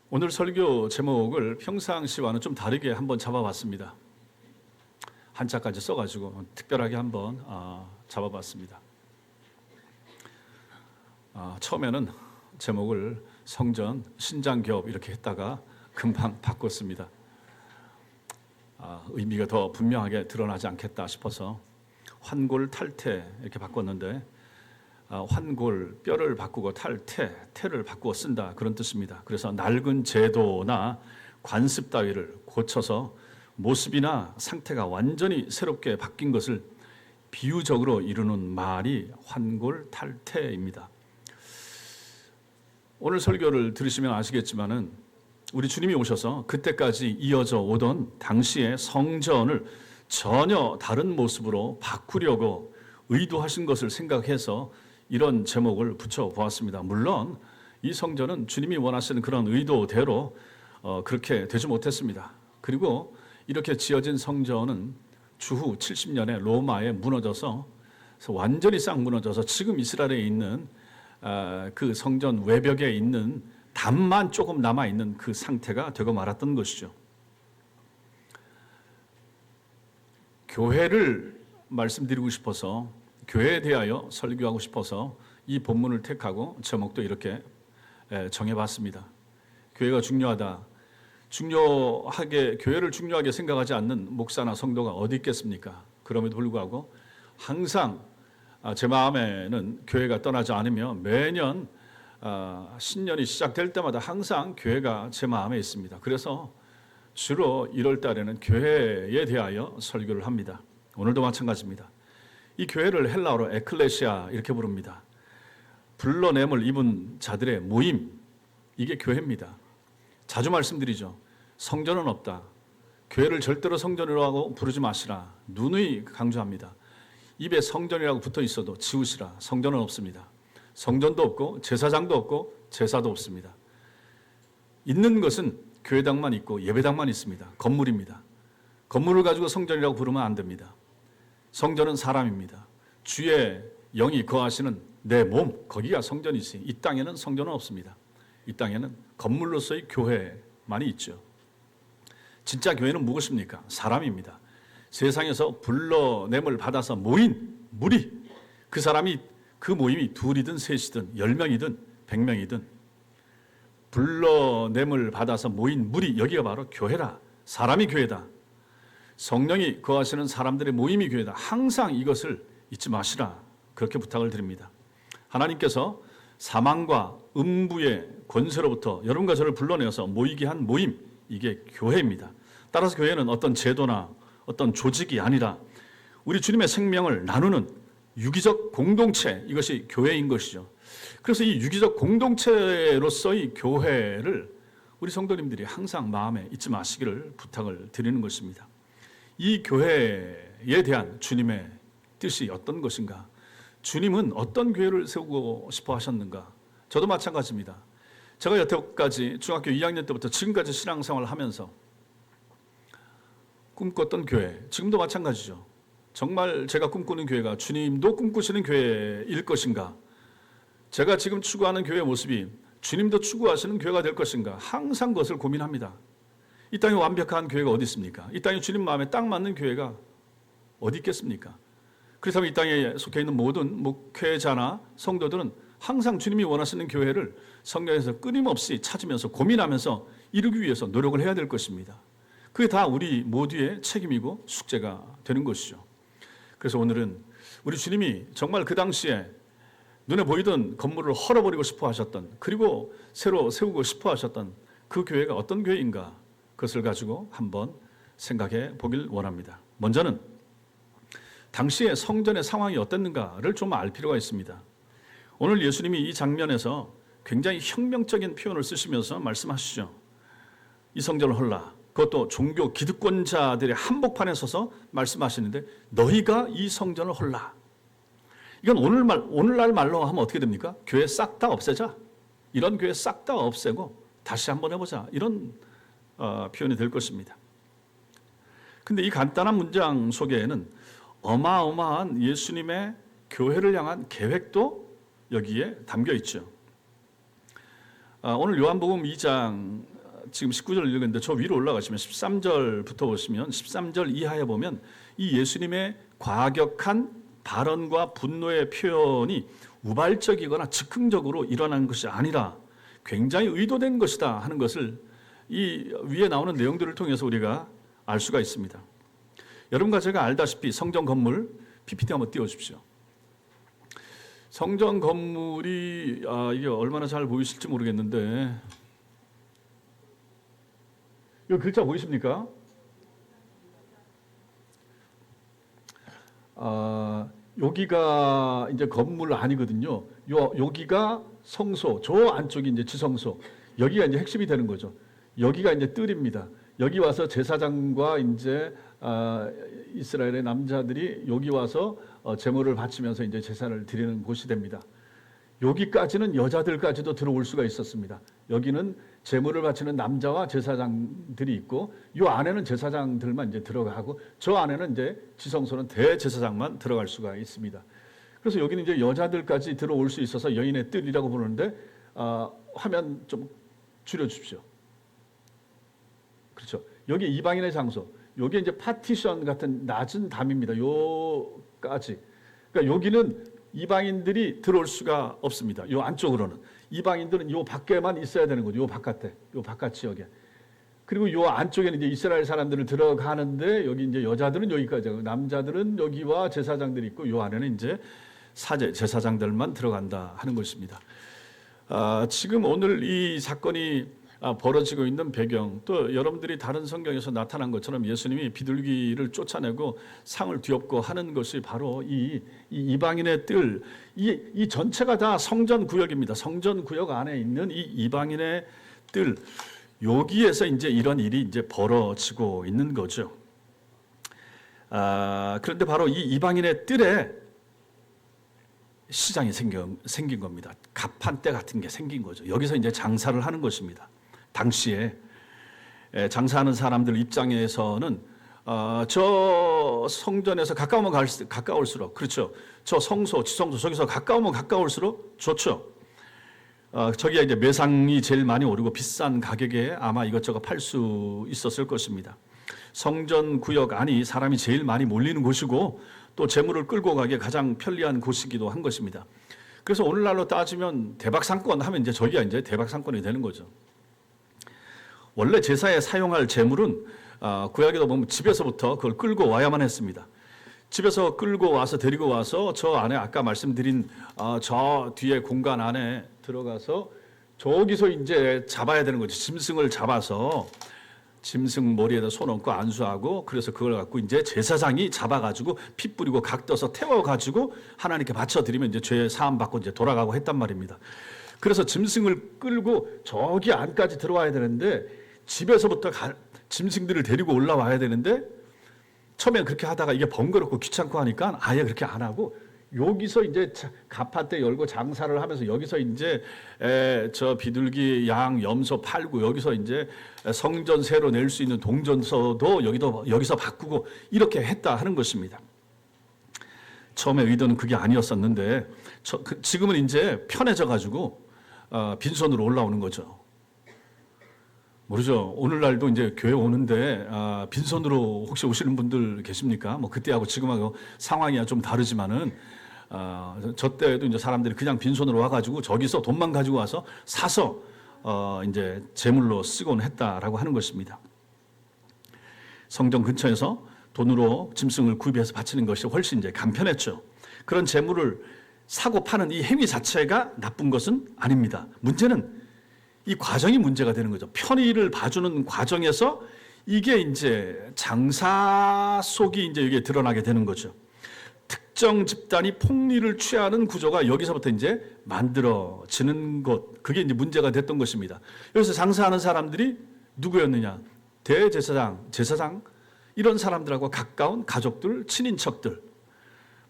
오늘 설교 제목을 평상시와는 좀 다르게 한번 잡아봤습니다. 한자까지 써가지고 특별하게 한번 잡아봤습니다. 처음에는 제목을 성전, 신장교업 이렇게 했다가 금방 바꿨습니다. 의미가 더 분명하게 드러나지 않겠다 싶어서 환골탈태 이렇게 바꿨는데 환골, 뼈를 바꾸고 태를 바꾸어 쓴다 그런 뜻입니다. 그래서 낡은 제도나 관습 따위를 고쳐서 모습이나 상태가 완전히 새롭게 바뀐 것을 비유적으로 이루는 말이 환골탈태입니다. 오늘 설교를 들으시면 아시겠지만은 우리 주님이 오셔서 그때까지 이어져 오던 당시의 성전을 전혀 다른 모습으로 바꾸려고 의도하신 것을 생각해서 이런 제목을 붙여보았습니다. 물론 이 성전은 주님이 원하시는 그런 의도대로 그렇게 되지 못했습니다. 그리고 이렇게 지어진 성전은 주후 70년에 로마에 무너져서 완전히 싹 무너져서 지금 이스라엘에 있는 그 성전 외벽에 있는 담만 조금 남아있는 그 상태가 되고 말았던 것이죠. 교회를 말씀드리고 싶어서, 교회에 대하여 설교하고 싶어서 이 본문을 택하고 제목도 이렇게 정해봤습니다. 교회가 중요하다. 교회를 중요하게 생각하지 않는 목사나 성도가 어디 있겠습니까? 그럼에도 불구하고 항상 제 마음에는 교회가 떠나지 않으며 매년 신년이 시작될 때마다 항상 교회가 제 마음에 있습니다. 그래서 주로 1월 달에는 교회에 대하여 설교를 합니다. 오늘도 마찬가지입니다. 이 교회를 헬라어로 에클레시아 이렇게 부릅니다. 불러냄을 입은 자들의 모임, 이게 교회입니다. 자주 말씀드리죠. 성전은 없다. 교회를 절대로 성전이라고 부르지 마시라. 누누이 강조합니다. 입에 성전이라고 붙어 있어도 지우시라. 성전은 없습니다. 성전도 없고 제사장도 없고 제사도 없습니다. 있는 것은 교회당만 있고 예배당만 있습니다. 건물입니다. 건물을 가지고 성전이라고 부르면 안 됩니다. 성전은 사람입니다. 주의 영이 거하시는 내 몸, 거기가 성전이지. 이 땅에는 성전은 없습니다. 이 땅에는 건물로서의 교회만이 있죠. 진짜 교회는 무엇입니까? 사람입니다. 세상에서 불러냄을 받아서 모인 무리, 그 모임이 둘이든 셋이든 10명이든 100명이든 불러냄을 받아서 모인 무리, 여기가 바로 교회라. 사람이 교회다. 성령이 거하시는 사람들의 모임이 교회다. 항상 이것을 잊지 마시라. 그렇게 부탁을 드립니다. 하나님께서 사망과 음부의 권세로부터 여러분과 저를 불러내어서 모이게 한 모임, 이게 교회입니다. 따라서 교회는 어떤 제도나 어떤 조직이 아니라 우리 주님의 생명을 나누는 유기적 공동체, 이것이 교회인 것이죠. 그래서 이 유기적 공동체로서의 교회를 우리 성도님들이 항상 마음에 잊지 마시기를 부탁을 드리는 것입니다. 이 교회에 대한 주님의 뜻이 어떤 것인가? 주님은 어떤 교회를 세우고 싶어 하셨는가? 저도 마찬가지입니다. 제가 여태까지 중학교 2학년 때부터 지금까지 신앙생활을 하면서 꿈꿨던 교회, 지금도 마찬가지죠. 정말 제가 꿈꾸는 교회가 주님도 꿈꾸시는 교회일 것인가? 제가 지금 추구하는 교회의 모습이 주님도 추구하시는 교회가 될 것인가? 항상 그것을 고민합니다. 이 땅에 완벽한 교회가 어디 있습니까? 이 땅에 주님 마음에 딱 맞는 교회가 어디 있겠습니까? 그렇다면 이 땅에 속해 있는 모든 목회자나 성도들은 항상 주님이 원하시는 교회를 성경에서 끊임없이 찾으면서 고민하면서 이루기 위해서 노력을 해야 될 것입니다. 그게 다 우리 모두의 책임이고 숙제가 되는 것이죠. 그래서 오늘은 우리 주님이 정말 그 당시에 눈에 보이던 건물을 헐어버리고 싶어 하셨던, 그리고 새로 세우고 싶어 하셨던 그 교회가 어떤 교회인가, 그것을 가지고 한번 생각해 보길 원합니다. 먼저는 당시의 성전의 상황이 어땠는가를 좀 알 필요가 있습니다. 오늘 예수님이 이 장면에서 굉장히 혁명적인 표현을 쓰시면서 말씀하시죠. 이 성전을 헐라. 그것도 종교 기득권자들의 한복판에 서서 말씀하시는데, 너희가 이 성전을 헐라. 이건 오늘날 말로 하면 어떻게 됩니까? 교회 싹 다 없애자. 이런 교회 싹 다 없애고 다시 한번 해보자. 이런 표현이 될 것입니다. 근데 이 간단한 문장 속에는 어마어마한 예수님의 교회를 향한 계획도 여기에 담겨 있죠. 오늘 요한복음 2장 지금 19절 읽었는데 저 위로 올라가시면 13절부터 보시면 13절 이하에 보면 이 예수님의 과격한 발언과 분노의 표현이 우발적이거나 즉흥적으로 일어난 것이 아니라 굉장히 의도된 것이다 하는 것을 이 위에 나오는 내용들을 통해서 우리가 알 수가 있습니다. 여러분과 제가 알다시피 성전 건물 PPT 한번 띄워주십시오. 성전 건물이 이게 얼마나 잘 보이실지 모르겠는데 이 글자 보이십니까? 여기가 이제 건물 아니거든요. 여기가 성소, 저 안쪽이 이제 지성소. 여기가 이제 핵심이 되는 거죠. 여기가 이제 뜰입니다. 여기 와서 제사장과 이제 이스라엘의 남자들이 여기 와서 제물을 바치면서 이제 제사를 드리는 곳이 됩니다. 여기까지는 여자들까지도 들어올 수가 있었습니다. 여기는 제물을 바치는 남자와 제사장들이 있고 이 안에는 제사장들만 이제 들어가고 저 안에는 이제 지성소는 대제사장만 들어갈 수가 있습니다. 그래서 여기는 이제 여자들까지 들어올 수 있어서 여인의 뜰이라고 부르는데 화면 좀 줄여주십시오. 그렇죠. 여기 이방인의 장소. 여기 이제 파티션 같은 낮은 담입니다. 요까지. 그러니까 여기는 이방인들이 들어올 수가 없습니다. 요 안쪽으로는. 이방인들은 요 밖에만 있어야 되는 거죠. 요 바깥에. 요 바깥 지역에. 그리고 요 안쪽에는 이제 이스라엘 사람들을 들어가는데 여기 이제 여자들은 여기까지 하고 남자들은 여기와 제사장들이 있고 요 안에는 이제 사제 제사장들만 들어간다 하는 것입니다. 지금 오늘 이 사건이 벌어지고 있는 배경 또 여러분들이 다른 성경에서 나타난 것처럼 예수님이 비둘기를 쫓아내고 상을 뒤엎고 하는 것이 바로 이 이방인의 뜰, 이 전체가 다 성전 구역입니다. 성전 구역 안에 있는 이 이방인의 뜰, 여기에서 이제 이런 일이 이제 벌어지고 있는 거죠. 그런데 바로 이 이방인의 뜰에 시장이 생긴 겁니다. 갑판대 같은 게 생긴 거죠. 여기서 이제 장사를 하는 것입니다. 당시에 장사하는 사람들 입장에서는 저 성전에서 가까우면 가까울수록 그렇죠. 저 성소, 지성소 저기서 가까우면 가까울수록 좋죠. 저기가 이제 매상이 제일 많이 오르고 비싼 가격에 아마 이것저것 팔 수 있었을 것입니다. 성전 구역 안이 사람이 제일 많이 몰리는 곳이고 또 재물을 끌고 가기에 가장 편리한 곳이기도 한 것입니다. 그래서 오늘날로 따지면 대박상권 하면 이제 저기가 이제 대박상권이 되는 거죠. 원래 제사에 사용할 재물은 구약에도 보면 집에서부터 그걸 끌고 와야만 했습니다. 집에서 끌고 와서 데리고 와서 저 안에 아까 말씀드린 저 뒤에 공간 안에 들어가서 저기서 이제 잡아야 되는 거죠. 짐승을 잡아서 짐승 머리에다 손 얹고 안수하고 그래서 그걸 갖고 이제 제사장이 잡아가지고 피 뿌리고 각 떠서 태워가지고 하나님께 바쳐드리면 이제 죄 사함 받고 이제 돌아가고 했단 말입니다. 그래서 짐승을 끌고 저기 안까지 들어와야 되는데 집에서부터 짐승들을 데리고 올라와야 되는데 처음엔 그렇게 하다가 이게 번거롭고 귀찮고 하니까 아예 그렇게 안 하고 여기서 이제 갑판대 열고 장사를 하면서 여기서 이제 저 비둘기, 양, 염소 팔고 여기서 이제 성전 새로 낼 수 있는 동전서도 여기서 바꾸고 이렇게 했다 하는 것입니다. 처음에 의도는 그게 아니었었는데 지금은 이제 편해져 가지고 빈손으로 올라오는 거죠. 모르죠. 오늘날도 이제 교회 오는데 빈손으로 혹시 오시는 분들 계십니까? 뭐 그때하고 지금하고 상황이 좀 다르지만은 저 때에도 이제 사람들이 그냥 빈손으로 와가지고 저기서 돈만 가지고 와서 사서 이제 제물로 쓰곤 했다라고 하는 것입니다. 성전 근처에서 돈으로 짐승을 구입해서 바치는 것이 훨씬 이제 간편했죠. 그런 제물을 사고 파는 이 행위 자체가 나쁜 것은 아닙니다. 문제는 이 과정이 문제가 되는 거죠. 편의를 봐주는 과정에서 이게 이제 장사 속이 이제 이게 드러나게 되는 거죠. 특정 집단이 폭리를 취하는 구조가 여기서부터 이제 만들어지는 것, 그게 이제 문제가 됐던 것입니다. 여기서 장사하는 사람들이 누구였느냐? 대제사장, 제사장, 이런 사람들하고 가까운 가족들, 친인척들,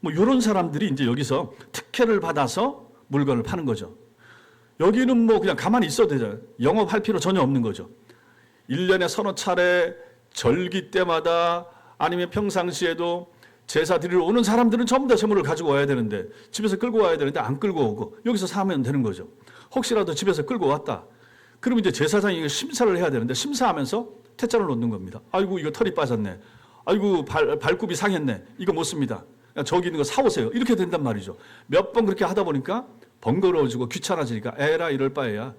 뭐 이런 사람들이 이제 여기서 특혜를 받아서 물건을 파는 거죠. 여기는 뭐 그냥 가만히 있어도 되잖아요. 영업할 필요 전혀 없는 거죠. 1년에 서너 차례 절기 때마다 아니면 평상시에도 제사 드리러 오는 사람들은 전부 다 제물을 가지고 와야 되는데 집에서 끌고 와야 되는데 안 끌고 오고 여기서 사면 되는 거죠. 혹시라도 집에서 끌고 왔다. 그럼 이제 제사장이 이거 심사를 해야 되는데 심사하면서 퇴짜를 놓는 겁니다. 아이고 이거 털이 빠졌네. 아이고 발굽이 상했네. 이거 못 씁니다. 저기 있는 거 사오세요. 이렇게 된단 말이죠. 몇 번 그렇게 하다 보니까 번거로워지고 귀찮아지니까 에라 이럴 바에야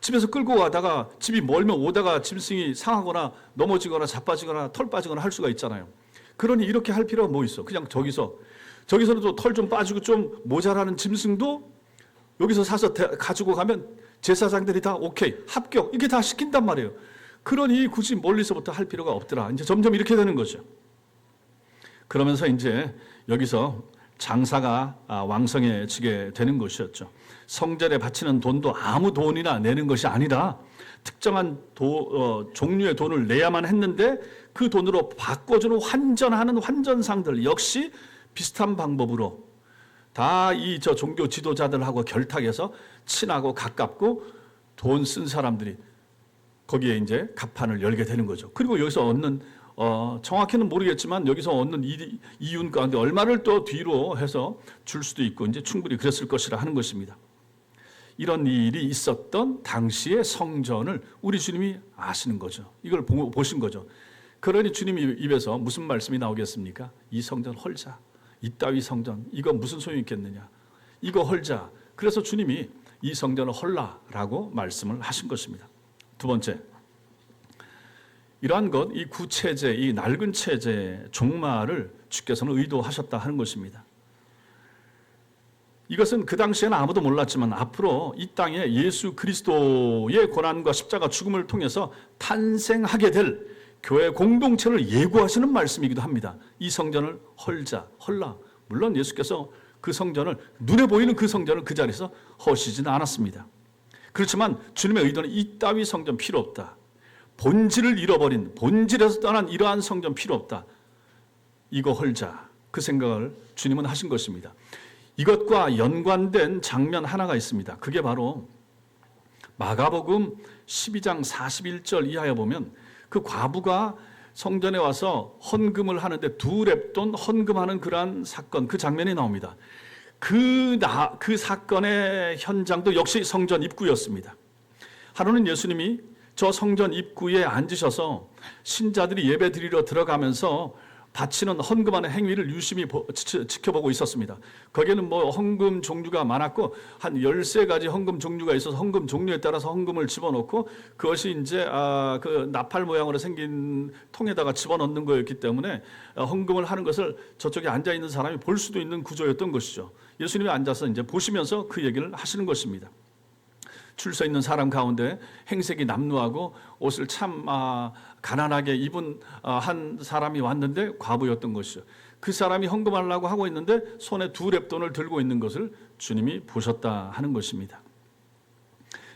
집에서 끌고 가다가 집이 멀면 오다가 짐승이 상하거나 넘어지거나 자빠지거나 털 빠지거나 할 수가 있잖아요. 그러니 이렇게 할 필요가 뭐 있어. 그냥 저기서는 또 털 좀 빠지고 좀 모자라는 짐승도 여기서 사서 가지고 가면 제사장들이 다 오케이 합격 이게 다 시킨단 말이에요. 그러니 굳이 멀리서부터 할 필요가 없더라. 이제 점점 이렇게 되는 거죠. 그러면서 이제 여기서 장사가 왕성해지게 되는 것이었죠. 성전에 바치는 돈도 아무 돈이나 내는 것이 아니라 특정한 종류의 돈을 내야만 했는데 그 돈으로 바꿔주는 환전하는 환전상들 역시 비슷한 방법으로 다 이 종교 지도자들하고 결탁해서 친하고 가깝고 돈 쓴 사람들이 거기에 이제 갑판을 열게 되는 거죠. 그리고 여기서 얻는 정확히는 모르겠지만 여기서 얻는 이윤 가운데 얼마를 또 뒤로 해서 줄 수도 있고 이제 충분히 그랬을 것이라 하는 것입니다. 이런 일이 있었던 당시의 성전을 우리 주님이 아시는 거죠. 이걸 보신 거죠. 그러니 주님 입에서 무슨 말씀이 나오겠습니까? 이 성전 헐자. 이따위 성전 이거 무슨 소용이 있겠느냐. 이거 헐자. 그래서 주님이 이 성전을 헐라라고 말씀을 하신 것입니다. 두 번째, 이러한 것, 이 구체제, 이 낡은 체제의 종말을 주께서는 의도하셨다 하는 것입니다. 이것은 그 당시에는 아무도 몰랐지만 앞으로 이 땅에 예수 그리스도의 고난과 십자가 죽음을 통해서 탄생하게 될 교회 공동체를 예고하시는 말씀이기도 합니다. 이 성전을 헐라. 물론 예수께서 그 성전을 눈에 보이는 그 성전을 그 자리에서 허시지는 않았습니다. 그렇지만 주님의 의도는 이 따위 성전 필요 없다. 본질을 잃어버린 본질에서 떠난 이러한 성전 필요 없다. 이거 헐자. 그 생각을 주님은 하신 것입니다. 이것과 연관된 장면 하나가 있습니다. 그게 바로 마가복음 12장 41절 이하에 보면 그 과부가 성전에 와서 헌금을 하는데 두 렙돈 헌금하는 그러한 사건, 그 장면이 나옵니다. 그 사건의 현장도 역시 성전 입구였습니다. 하루는 예수님이 저 성전 입구에 앉으셔서 신자들이 예배 드리러 들어가면서 바치는 헌금하는 행위를 유심히 지켜보고 있었습니다. 거기에는 뭐 헌금 종류가 많았고 한 13가지 헌금 종류가 있어서 헌금 종류에 따라서 헌금을 집어넣고 그것이 이제 그 나팔 모양으로 생긴 통에다가 집어넣는 거였기 때문에 헌금을 하는 것을 저쪽에 앉아 있는 사람이 볼 수도 있는 구조였던 것이죠. 예수님이 앉아서 이제 보시면서 그 얘기를 하시는 것입니다. 줄 서 있는 사람 가운데 행색이 남루하고 옷을 참 가난하게 입은 한 사람이 왔는데 과부였던 것이죠. 그 사람이 헌금하려고 하고 있는데 손에 두 렙돈을 들고 있는 것을 주님이 보셨다 하는 것입니다.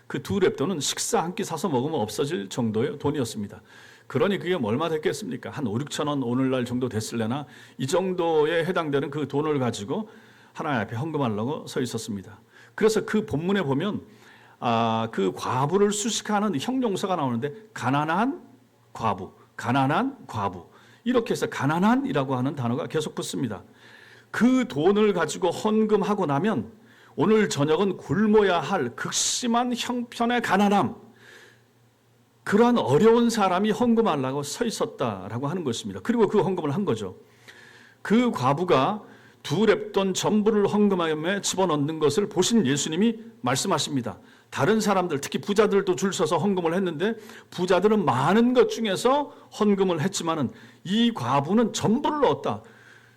그 두 렙돈은 식사 한 끼 사서 먹으면 없어질 정도의 돈이었습니다. 그러니 그게 얼마 됐겠습니까? 한 5, 6천 원 오늘날 정도 됐을래나 이 정도에 해당되는 그 돈을 가지고 하나님 앞에 헌금하려고 서 있었습니다. 그래서 그 본문에 보면 그 과부를 수식하는 형용사가 나오는데 가난한 과부 이렇게 해서 가난한이라고 하는 단어가 계속 붙습니다. 그 돈을 가지고 헌금하고 나면 오늘 저녁은 굶어야 할 극심한 형편의 가난함, 그러한 어려운 사람이 헌금하려고 서 있었다라고 하는 것입니다. 그리고 그 헌금을 한 거죠. 그 과부가 두 렙돈 전부를 헌금함에 집어넣는 것을 보신 예수님이 말씀하십니다. 다른 사람들, 특히 부자들도 줄 서서 헌금을 했는데 부자들은 많은 것 중에서 헌금을 했지만은 이 과부는 전부를 넣었다.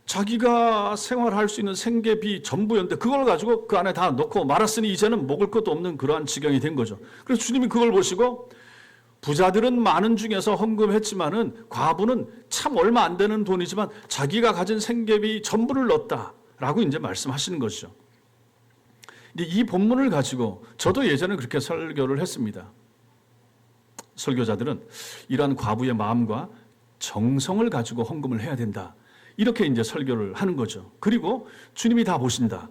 자기가 생활할 수 있는 생계비 전부였는데 그걸 가지고 그 안에 다 넣고 말았으니 이제는 먹을 것도 없는 그러한 지경이 된 거죠. 그래서 주님이 그걸 보시고 부자들은 많은 중에서 헌금했지만은 과부는 참 얼마 안 되는 돈이지만 자기가 가진 생계비 전부를 넣었다라고 이제 말씀하시는 것이죠. 이 본문을 가지고 저도 예전에 그렇게 설교를 했습니다. 설교자들은 이러한 과부의 마음과 정성을 가지고 헌금을 해야 된다. 이렇게 이제 설교를 하는 거죠. 그리고 주님이 다 보신다.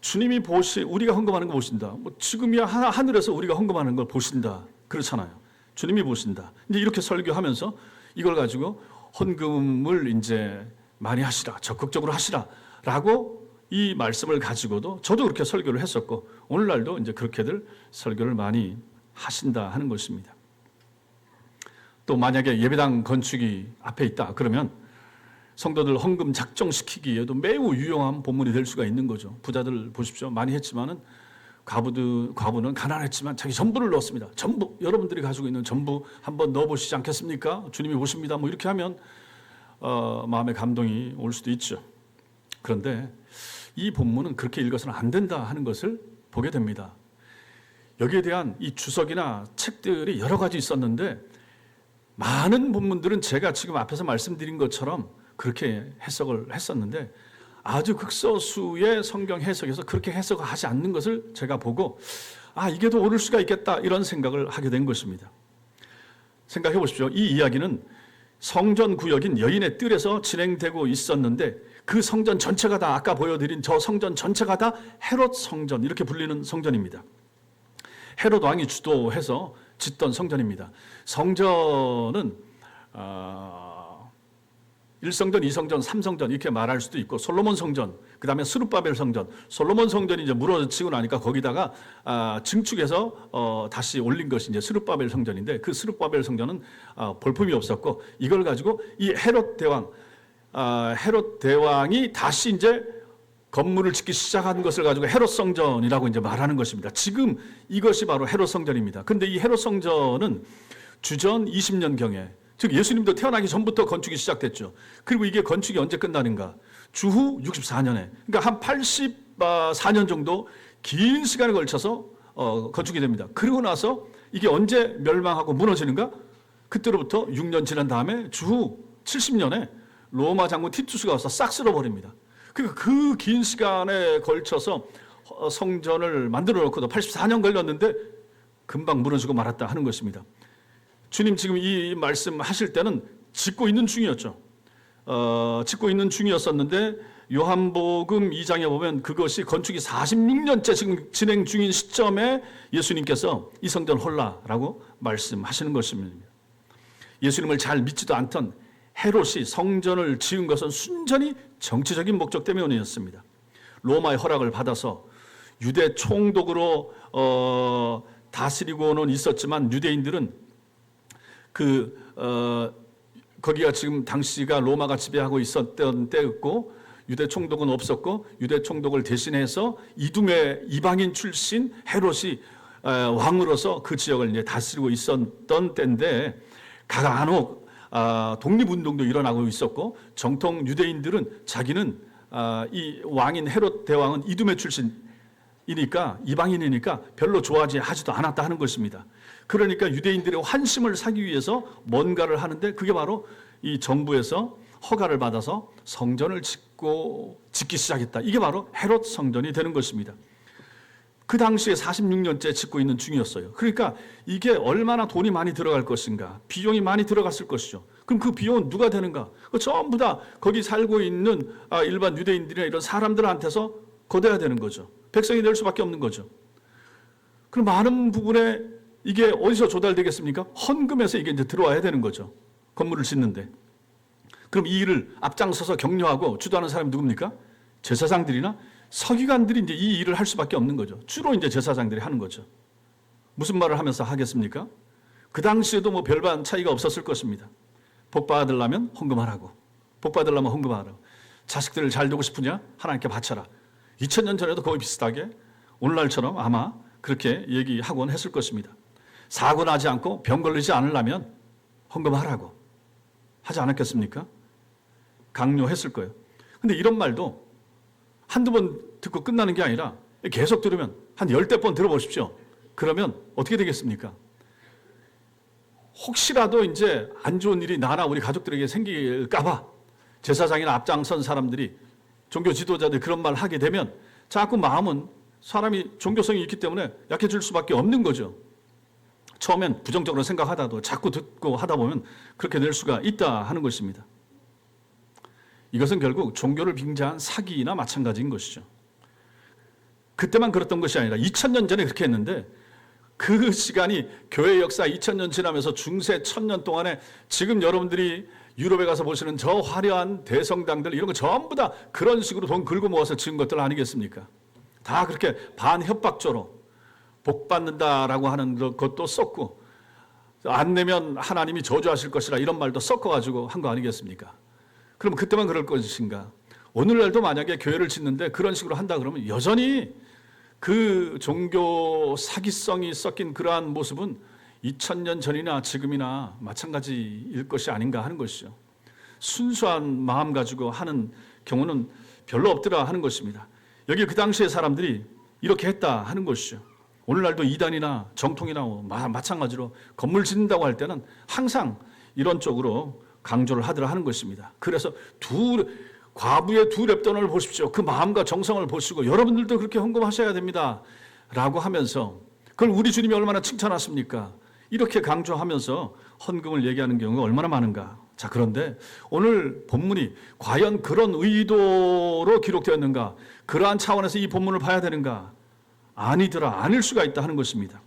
주님이 우리가 헌금하는 거 보신다. 뭐 지금이야 하늘에서 우리가 헌금하는 걸 보신다. 그렇잖아요. 주님이 보신다. 이제 이렇게 설교하면서 이걸 가지고 헌금을 이제 많이 하시라, 적극적으로 하시라라고 이 말씀을 가지고도 저도 그렇게 설교를 했었고 오늘날도 이제 그렇게들 설교를 많이 하신다 하는 것입니다. 또 만약에 예배당 건축이 앞에 있다 그러면 성도들 헌금 작정시키기에도 매우 유용한 본문이 될 수가 있는 거죠. 부자들 보십시오. 많이 했지만은 과부는 가난했지만 자기 전부를 넣었습니다. 전부, 여러분들이 가지고 있는 전부 한번 넣어보시지 않겠습니까? 주님이 보십니다. 뭐 이렇게 하면 마음의 감동이 올 수도 있죠. 그런데 이 본문은 그렇게 읽어서는 안 된다 하는 것을 보게 됩니다. 여기에 대한 이 주석이나 책들이 여러 가지 있었는데 많은 본문들은 제가 지금 앞에서 말씀드린 것처럼 그렇게 해석을 했었는데 아주 극소수의 성경 해석에서 그렇게 해석을 하지 않는 것을 제가 보고 이게 더 옳을 수가 있겠다 이런 생각을 하게 된 것입니다. 생각해 보십시오. 이 이야기는 성전 구역인 여인의 뜰에서 진행되고 있었는데 그 성전 전체가 다 아까 보여드린 저 성전 전체가 다 헤롯 성전 이렇게 불리는 성전입니다. 헤롯 왕이 주도해서 짓던 성전입니다. 성전은 1성전, 2성전, 3성전 이렇게 말할 수도 있고 솔로몬 성전, 그 다음에 스룹바벨 성전. 솔로몬 성전이 이제 무너지고 나니까 거기다가 증축해서 다시 올린 것이 이제 스룹바벨 성전인데 그 스룹바벨 성전은 볼품이 없었고 이걸 가지고 이 헤롯 대왕이 다시 이제 건물을 짓기 시작한 것을 가지고 헤롯 성전이라고 이제 말하는 것입니다. 지금 이것이 바로 헤롯 성전입니다. 근데 이 헤롯 성전은 주전 20년경에 즉 예수님도 태어나기 전부터 건축이 시작됐죠. 그리고 이게 건축이 언제 끝나는가? 주후 64년에. 그러니까 한 84년 정도 긴 시간에 걸쳐서 건축이 됩니다. 그리고 나서 이게 언제 멸망하고 무너지는가? 그때로부터 6년 지난 다음에 주후 70년에 로마 장군 티투스가 와서 싹 쓸어버립니다. 그러니까 그 긴 시간에 걸쳐서 성전을 만들어 놓고도 84년 걸렸는데 금방 무너지고 말았다 하는 것입니다. 주님 지금 이 말씀 하실 때는 짓고 있는 중이었죠. 짓고 있는 중이었었는데 요한복음 2장에 보면 그것이 건축이 46년째 지금 진행 중인 시점에 예수님께서 이 성전 홀라라고 말씀하시는 것입니다. 예수님을 잘 믿지도 않던 헤롯이 성전을 지은 것은 순전히 정치적인 목적 때문이었습니다. 로마의 허락을 받아서 유대 총독으로 다스리고는 있었지만 유대인들은 거기가 지금 당시가 로마가 지배하고 있었던 때였고 유대 총독은 없었고 유대 총독을 대신해서 이둠의 이방인 출신 헤롯이 왕으로서 그 지역을 이제 다스리고 있었던 때인데 간혹 독립운동도 일어나고 있었고 정통 유대인들은 자기는 이 왕인 헤롯 대왕은 이둠의 출신이니까 이방인이니까 별로 좋아하지 하지도 않았다 하는 것입니다. 그러니까 유대인들의 환심을 사기 위해서 뭔가를 하는데 그게 바로 이 정부에서 허가를 받아서 성전을 짓기 시작했다. 이게 바로 헤롯 성전이 되는 것입니다. 그 당시에 46년째 짓고 있는 중이었어요. 그러니까 이게 얼마나 돈이 많이 들어갈 것인가, 비용이 많이 들어갔을 것이죠. 그럼 그 비용은 누가 되는가? 전부 다 거기 살고 있는 일반 유대인들이나 이런 사람들한테서 거둬야 되는 거죠. 백성이 될 수밖에 없는 거죠. 그럼 많은 부분에 이게 어디서 조달되겠습니까? 헌금에서 이게 이제 들어와야 되는 거죠. 건물을 짓는데. 그럼 이 일을 앞장서서 격려하고 주도하는 사람이 누굽니까? 제사장들이나 서기관들이 이제 이 일을 할 수밖에 없는 거죠. 주로 이제 제사장들이 하는 거죠. 무슨 말을 하면서 하겠습니까? 그 당시에도 뭐 별반 차이가 없었을 것입니다. 복 받으려면 헌금하라고. 복 받으려면 헌금하라고. 자식들을 잘 두고 싶으냐? 하나님께 바쳐라. 2000년 전에도 거의 비슷하게 오늘날처럼 아마 그렇게 얘기하곤 했을 것입니다. 사고 나지 않고 병 걸리지 않으려면 헌금하라고 하지 않았겠습니까? 강요했을 거예요. 근데 이런 말도 한두 번 듣고 끝나는 게 아니라 계속 들으면 한 10대 들어보십시오. 그러면 어떻게 되겠습니까? 혹시라도 이제 안 좋은 일이 나나 우리 가족들에게 생길까봐 제사장이나 앞장선 사람들이 종교 지도자들이 그런 말 하게 되면 자꾸 마음은 사람이 종교성이 있기 때문에 약해질 수밖에 없는 거죠. 처음엔 부정적으로 생각하다도 자꾸 듣고 하다 보면 그렇게 될 수가 있다 하는 것입니다. 이것은 결국 종교를 빙자한 사기나 마찬가지인 것이죠. 그때만 그랬던 것이 아니라 2000년 전에 그렇게 했는데 그 시간이 교회 역사 2000년 지나면서 중세 1000년 동안에 지금 여러분들이 유럽에 가서 보시는 저 화려한 대성당들 이런 거 전부 다 그런 식으로 돈 긁어 모아서 지은 것들 아니겠습니까? 다 그렇게 반협박조로 복 받는다라고 하는 것도 썼고, 안 내면 하나님이 저주하실 것이라 이런 말도 섞어가지고 한 거 아니겠습니까? 그럼 그때만 그럴 것인가? 오늘날도 만약에 교회를 짓는데 그런 식으로 한다 그러면 여전히 그 종교 사기성이 섞인 그러한 모습은 2000년 전이나 지금이나 마찬가지일 것이 아닌가 하는 것이죠. 순수한 마음 가지고 하는 경우는 별로 없더라 하는 것입니다. 여기 그 당시의 사람들이 이렇게 했다 하는 것이죠. 오늘날도 이단이나 정통이나 마찬가지로 건물 짓는다고 할 때는 항상 이런 쪽으로 강조를 하더라 하는 것입니다. 그래서 과부의 두 렙돈을 보십시오. 그 마음과 정성을 보시고 여러분들도 그렇게 헌금하셔야 됩니다. 라고 하면서 그걸 우리 주님이 얼마나 칭찬하십니까? 이렇게 강조하면서 헌금을 얘기하는 경우가 얼마나 많은가. 자, 그런데 오늘 본문이 과연 그런 의도로 기록되었는가? 그러한 차원에서 이 본문을 봐야 되는가? 아니더라, 아닐 수가 있다 하는 것입니다.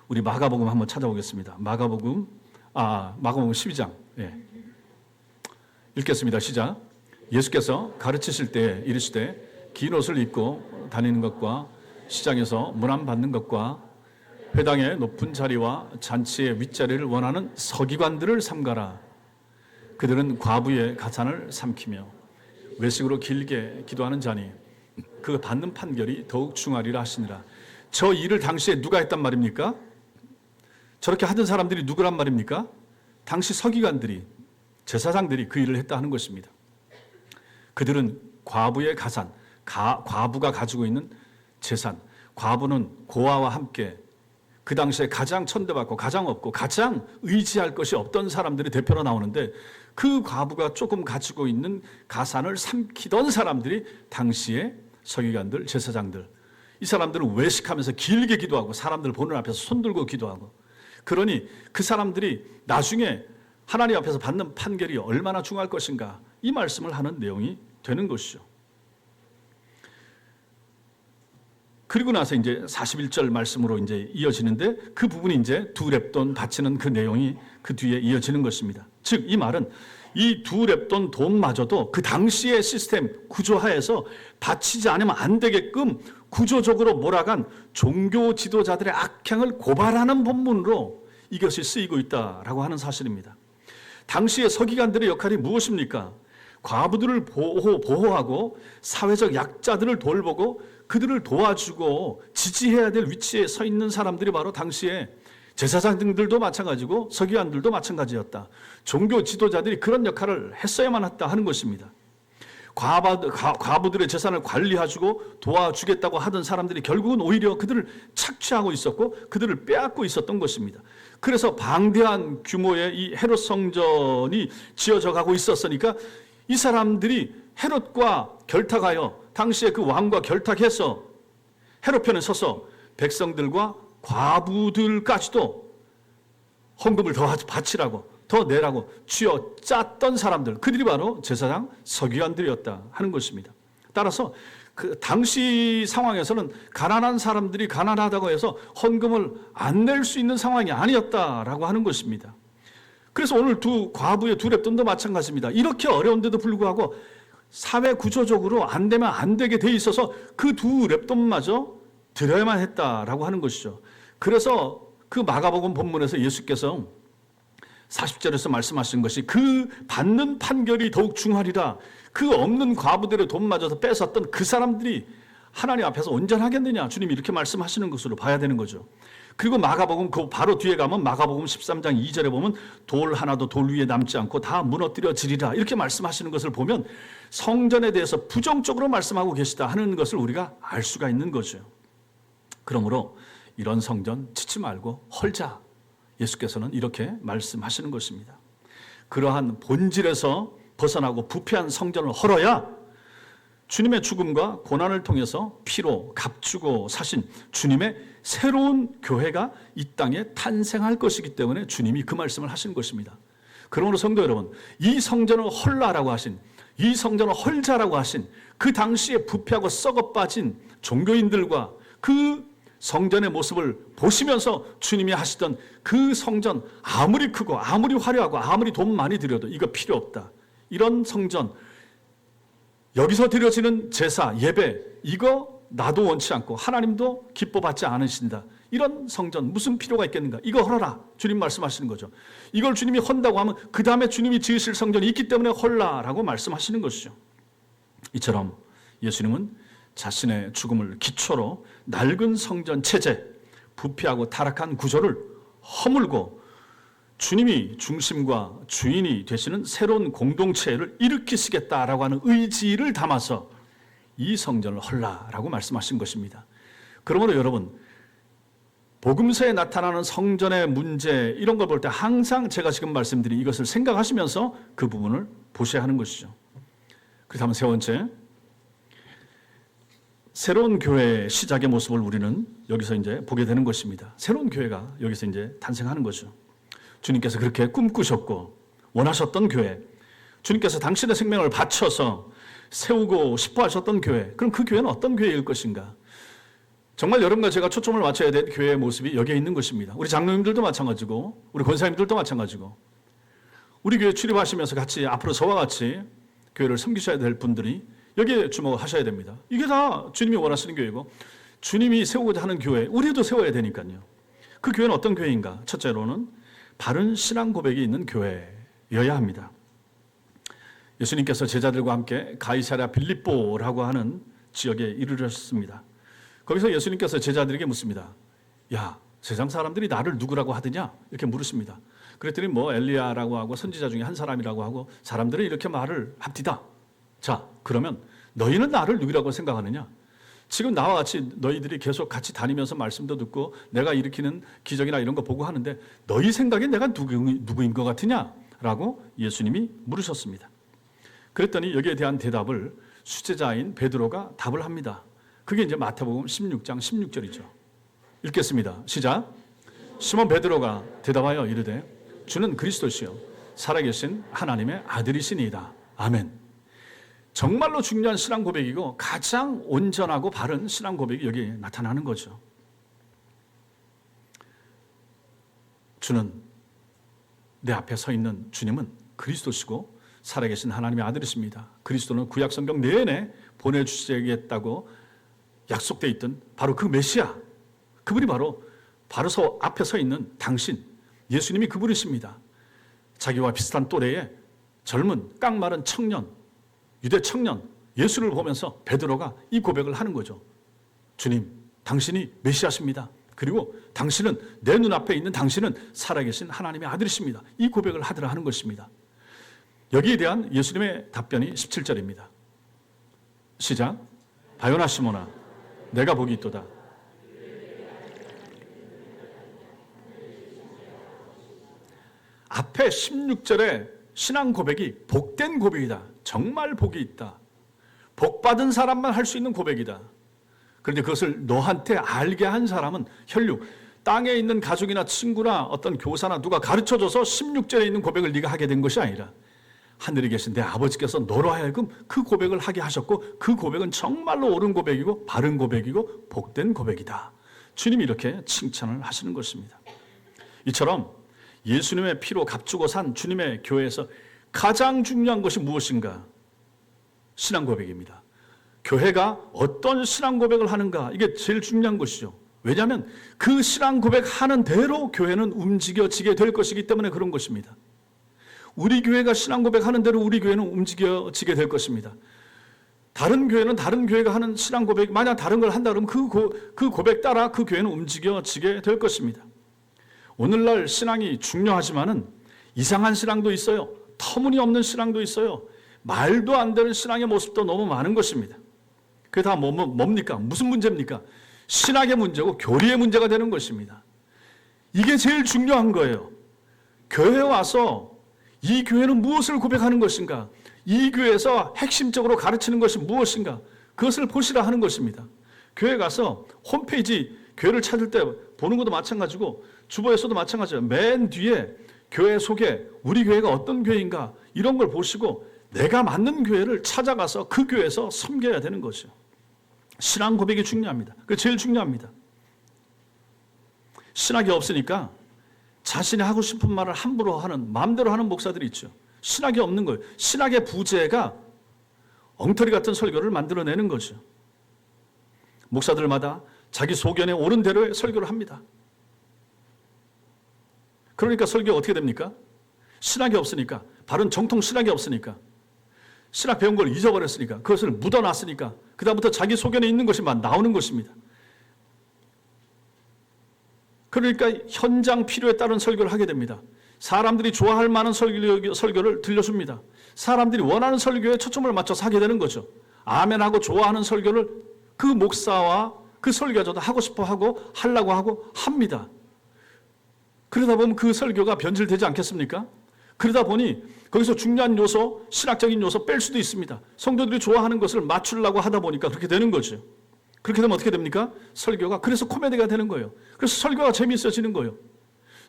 우리 마가복음 한번 찾아보겠습니다. 마가복음 12장. 예. 읽겠습니다. 시작. 예수께서 가르치실 때 이르시되 긴 옷을 입고 다니는 것과 시장에서 문안 받는 것과 회당의 높은 자리와 잔치의 윗자리를 원하는 서기관들을 삼가라. 그들은 과부의 가산을 삼키며 외식으로 길게 기도하는 자니 그 받는 판결이 더욱 중하리라 하시니라. 저 일을 당시에 누가 했단 말입니까? 저렇게 하던 사람들이 누구란 말입니까? 당시 서기관들이, 제사장들이 그 일을 했다 하는 것입니다. 그들은 과부의 가산, 과부가 가지고 있는 재산, 과부는 고아와 함께 그 당시에 가장 천대받고 가장 없고 가장 의지할 것이 없던 사람들이 대표로 나오는데 그 과부가 조금 가지고 있는 가산을 삼키던 사람들이 당시에 서기관들, 제사장들, 이 사람들은 외식하면서 길게 기도하고 사람들 보는 앞에서 손들고 기도하고, 그러니 그 사람들이 나중에 하나님 앞에서 받는 판결이 얼마나 중요할 것인가, 이 말씀을 하는 내용이 되는 것이죠. 그리고 나서 이제 41절 말씀으로 이제 이어지는데 그 부분이 이제 두 렙돈 바치는 그 내용이 그 뒤에 이어지는 것입니다. 즉, 이 말은 이 두 렙돈 돈마저도 그 당시의 시스템 구조하에서 바치지 않으면 안 되게끔 구조적으로 몰아간 종교 지도자들의 악행을 고발하는 본문으로 이것이 쓰이고 있다라고 하는 사실입니다. 당시의 서기관들의 역할이 무엇입니까? 과부들을 보호하고 사회적 약자들을 돌보고 그들을 도와주고 지지해야 될 위치에 서 있는 사람들이 바로 당시에 제사장들도 마찬가지고 서기관들도 마찬가지였다. 종교 지도자들이 그런 역할을 했어야만 했다 하는 것입니다. 과부들의 재산을 관리해주고 도와주겠다고 하던 사람들이 결국은 오히려 그들을 착취하고 있었고 그들을 빼앗고 있었던 것입니다. 그래서 방대한 규모의 이 헤롯 성전이 지어져 가고 있었으니까 이 사람들이 헤롯과 결탁하여 당시에 그 왕과 결탁해서 헤롯 편에 서서 백성들과 과부들까지도 헌금을 더 바치라고, 더 내라고 쥐어 짰던 사람들, 그들이 바로 제사장 서기관들이었다 하는 것입니다. 따라서 그 당시 상황에서는 가난한 사람들이 가난하다고 해서 헌금을 안 낼 수 있는 상황이 아니었다라고 하는 것입니다. 그래서 오늘 과부의 두 렙돈도 마찬가지입니다. 이렇게 어려운데도 불구하고 사회 구조적으로 안 되면 안 되게 돼 있어서 그 두 렙돈마저 드려야만 했다라고 하는 것이죠. 그래서 그 마가복음 본문에서 예수께서 40절에서 말씀하신 것이 그 받는 판결이 더욱 중하리라. 그 없는 과부들의 돈마저도 뺏었던 그 사람들이 하나님 앞에서 온전하겠느냐, 주님이 이렇게 말씀하시는 것으로 봐야 되는 거죠. 그리고 마가복음 그 바로 뒤에 가면 마가복음 13장 2절에 보면 돌 하나도 돌 위에 남지 않고 다 무너뜨려지리라 이렇게 말씀하시는 것을 보면 성전에 대해서 부정적으로 말씀하고 계시다 하는 것을 우리가 알 수가 있는 거죠. 그러므로 이런 성전 짓지 말고 헐자, 예수께서는 이렇게 말씀하시는 것입니다. 그러한 본질에서 벗어나고 부패한 성전을 헐어야 주님의 죽음과 고난을 통해서 피로 값주고 사신 주님의 새로운 교회가 이 땅에 탄생할 것이기 때문에 주님이 그 말씀을 하신 것입니다. 그러므로 성도 여러분, 이 성전을 헐라라고 하신, 이 성전을 헐자라고 하신 그 당시에 부패하고 썩어 빠진 종교인들과 그 성전의 모습을 보시면서 주님이 하시던 그 성전, 아무리 크고 아무리 화려하고 아무리 돈 많이 들여도 이거 필요 없다, 이런 성전, 여기서 드려지는 제사, 예배, 이거 나도 원치 않고 하나님도 기뻐받지 않으신다. 이런 성전 무슨 필요가 있겠는가? 이거 헐어라. 주님 말씀하시는 거죠. 이걸 주님이 헌다고 하면 그 다음에 주님이 지으실 성전이 있기 때문에 헐라라고 말씀하시는 것이죠. 이처럼 예수님은 자신의 죽음을 기초로 낡은 성전 체제, 부패하고 타락한 구조를 허물고 주님이 중심과 주인이 되시는 새로운 공동체를 일으키시겠다라고 하는 의지를 담아서 이 성전을 헐라라고 말씀하신 것입니다. 그러므로 여러분, 복음서에 나타나는 성전의 문제 이런 걸 볼 때 항상 제가 지금 말씀드린 이것을 생각하시면서 그 부분을 보셔야 하는 것이죠. 그렇다면 세 번째, 새로운 교회의 시작의 모습을 우리는 여기서 이제 보게 되는 것입니다. 새로운 교회가 여기서 이제 탄생하는 거죠. 주님께서 그렇게 꿈꾸셨고 원하셨던 교회, 주님께서 당신의 생명을 바쳐서 세우고 싶어 하셨던 교회, 그럼 그 교회는 어떤 교회일 것인가? 정말 여러분과 제가 초점을 맞춰야 될 교회의 모습이 여기에 있는 것입니다. 우리 장로님들도 마찬가지고 우리 권사님들도 마찬가지고 우리 교회 출입하시면서 같이 앞으로 저와 같이 교회를 섬기셔야 될 분들이 여기에 주목하셔야 됩니다. 이게 다 주님이 원하시는 교회고 주님이 세우고자 하는 교회, 우리도 세워야 되니까요. 그 교회는 어떤 교회인가? 첫째로는 바른 신앙 고백이 있는 교회여야 합니다. 예수님께서 제자들과 함께 가이사랴 빌립보라고 하는 지역에 이르렀습니다. 거기서 예수님께서 제자들에게 묻습니다. 야, 세상 사람들이 나를 누구라고 하느냐? 이렇게 물으십니다. 그랬더니 뭐 엘리야라고 하고 선지자 중에 한 사람이라고 하고 사람들은 이렇게 말을 합디다. 자, 그러면 너희는 나를 누구라고 생각하느냐? 지금 나와 같이 너희들이 계속 같이 다니면서 말씀도 듣고 내가 일으키는 기적이나 이런 거 보고 하는데 너희 생각엔 내가 누구인 것 같으냐? 라고 예수님이 물으셨습니다. 그랬더니 여기에 대한 대답을 수제자인 베드로가 답을 합니다. 그게 이제 마태복음 16장 16절이죠. 읽겠습니다. 시작. 시몬 베드로가 대답하여 이르되 주는 그리스도시요 살아계신 하나님의 아들이시니이다. 아멘. 정말로 중요한 신앙 고백이고 가장 온전하고 바른 신앙 고백이 여기에 나타나는 거죠. 주는 내 앞에 서 있는 주님은 그리스도시고 살아계신 하나님의 아들이십니다. 그리스도는 구약 성경 내내 보내주시겠다고 약속되어 있던 바로 그 메시아, 그분이 바로 앞에 서 있는 당신, 예수님이 그분이십니다. 자기와 비슷한 또래의 젊은 깡마른 청년, 유대 청년 예수를 보면서 베드로가 이 고백을 하는 거죠. 주님, 당신이 메시아십니다. 그리고 당신은 내 눈앞에 있는 당신은 살아계신 하나님의 아들이십니다. 이 고백을 하더라 하는 것입니다. 여기에 대한 예수님의 답변이 17절입니다. 시작. 바요나 시몬아, 내가 복이 있도다. 앞에 16절에 신앙 고백이 복된 고백이다. 정말 복이 있다. 복 받은 사람만 할 수 있는 고백이다. 그런데 그것을 너한테 알게 한 사람은 혈육, 땅에 있는 가족이나 친구나 어떤 교사나 누가 가르쳐줘서 16절에 있는 고백을 네가 하게 된 것이 아니라 하늘에 계신 내 아버지께서 너로 하여금 그 고백을 하게 하셨고 그 고백은 정말로 옳은 고백이고 바른 고백이고 복된 고백이다. 주님이 이렇게 칭찬을 하시는 것입니다. 이처럼 예수님의 피로 값주고 산 주님의 교회에서 가장 중요한 것이 무엇인가? 신앙 고백입니다. 교회가 어떤 신앙 고백을 하는가? 이게 제일 중요한 것이죠. 왜냐하면 그 신앙 고백하는 대로 교회는 움직여지게 될 것이기 때문에 그런 것입니다. 우리 교회가 신앙 고백하는 대로 우리 교회는 움직여지게 될 것입니다. 다른 교회는 다른 교회가 하는 신앙 고백, 만약 다른 걸 한다 그러면 그 고백 따라 그 교회는 움직여지게 될 것입니다. 오늘날 신앙이 중요하지만은 이상한 신앙도 있어요. 터무니없는 신앙도 있어요. 말도 안 되는 신앙의 모습도 너무 많은 것입니다. 그게 다 뭡니까? 무슨 문제입니까? 신학의 문제고 교리의 문제가 되는 것입니다. 이게 제일 중요한 거예요. 교회에 와서 이 교회는 무엇을 고백하는 것인가? 이 교회에서 핵심적으로 가르치는 것이 무엇인가? 그것을 보시라 하는 것입니다. 교회 가서 홈페이지 교회를 찾을 때 보는 것도 마찬가지고 주보에서도 마찬가지예요. 맨 뒤에 교회 소개, 우리 교회가 어떤 교회인가 이런 걸 보시고 내가 맞는 교회를 찾아가서 그 교회에서 섬겨야 되는 거죠. 신앙 고백이 중요합니다. 그게 제일 중요합니다. 신학이 없으니까 자신이 하고 싶은 말을 함부로 하는, 마음대로 하는 목사들이 있죠. 신학이 없는 거예요. 신학의 부재가 엉터리 같은 설교를 만들어내는 거죠. 목사들마다 자기 소견에 옳은 대로의 설교를 합니다. 그러니까 설교가 어떻게 됩니까? 신학이 없으니까, 바른 정통 신학이 없으니까, 신학 배운 걸 잊어버렸으니까, 그것을 묻어놨으니까 그다음부터 자기 소견에 있는 것만 나오는 것입니다. 그러니까 현장 필요에 따른 설교를 하게 됩니다. 사람들이 좋아할 만한 설교를 들려줍니다. 사람들이 원하는 설교에 초점을 맞춰서 하게 되는 거죠. 아멘하고 좋아하는 설교를 그 목사와 그 설교자도 하고 싶어 하고 하려고 하고 합니다. 그러다 보면 그 설교가 변질되지 않겠습니까? 그러다 보니 거기서 중요한 요소, 신학적인 요소 뺄 수도 있습니다. 성도들이 좋아하는 것을 맞추려고 하다 보니까 그렇게 되는 거죠. 그렇게 되면 어떻게 됩니까? 설교가 그래서 코미디가 되는 거예요. 그래서 설교가 재미있어지는 거예요.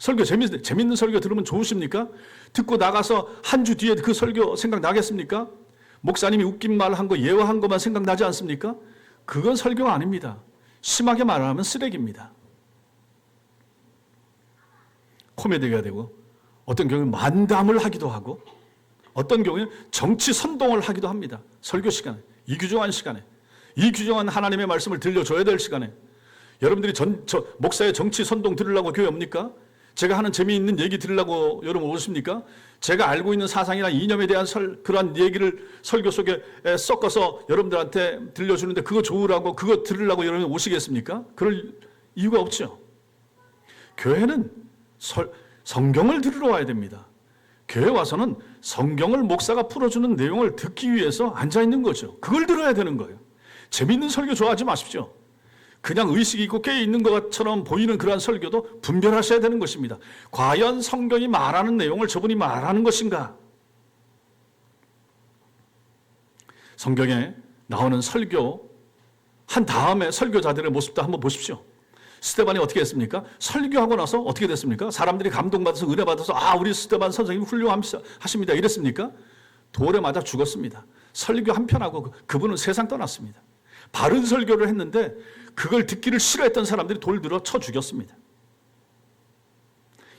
설교 재밌는 설교 들으면 좋으십니까? 듣고 나가서 한 주 뒤에 그 설교 생각나겠습니까? 목사님이 웃긴 말 한 거 예화한 것만 생각나지 않습니까? 그건 설교가 아닙니다. 심하게 말하면 쓰레기입니다. 코미디가 되고 어떤 경우는 만담을 하기도 하고 어떤 경우에는 정치 선동을 하기도 합니다. 설교 시간에, 이규정한 시간에, 이규정한 하나님의 말씀을 들려줘야 될 시간에 여러분들이 목사의 정치 선동 들으려고 교회 옵니까? 제가 하는 재미있는 얘기 들으려고 여러분 오십니까? 제가 알고 있는 사상이나 이념에 대한 그러한 얘기를 설교 속에 섞어서 여러분들한테 들려주는데 그거 좋으라고 그거 들으려고 여러분 오시겠습니까? 그럴 이유가 없죠. 교회는 성경을 들으러 와야 됩니다. 교회 와서는 성경을 목사가 풀어주는 내용을 듣기 위해서 앉아있는 거죠. 그걸 들어야 되는 거예요. 재미있는 설교 좋아하지 마십시오. 그냥 의식이 있고 깨어있는 것처럼 보이는 그러한 설교도 분별하셔야 되는 것입니다. 과연 성경이 말하는 내용을 저분이 말하는 것인가? 성경에 나오는 설교 한 다음에 설교자들의 모습도 한번 보십시오. 스데반이 어떻게 했습니까? 설교하고 나서 어떻게 됐습니까? 사람들이 감동받아서 은혜받아서 우리 스데반 선생님 훌륭하십니다 이랬습니까? 돌에 맞아 죽었습니다. 설교 한편하고 그분은 세상 떠났습니다. 바른 설교를 했는데 그걸 듣기를 싫어했던 사람들이 돌 들어 쳐 죽였습니다.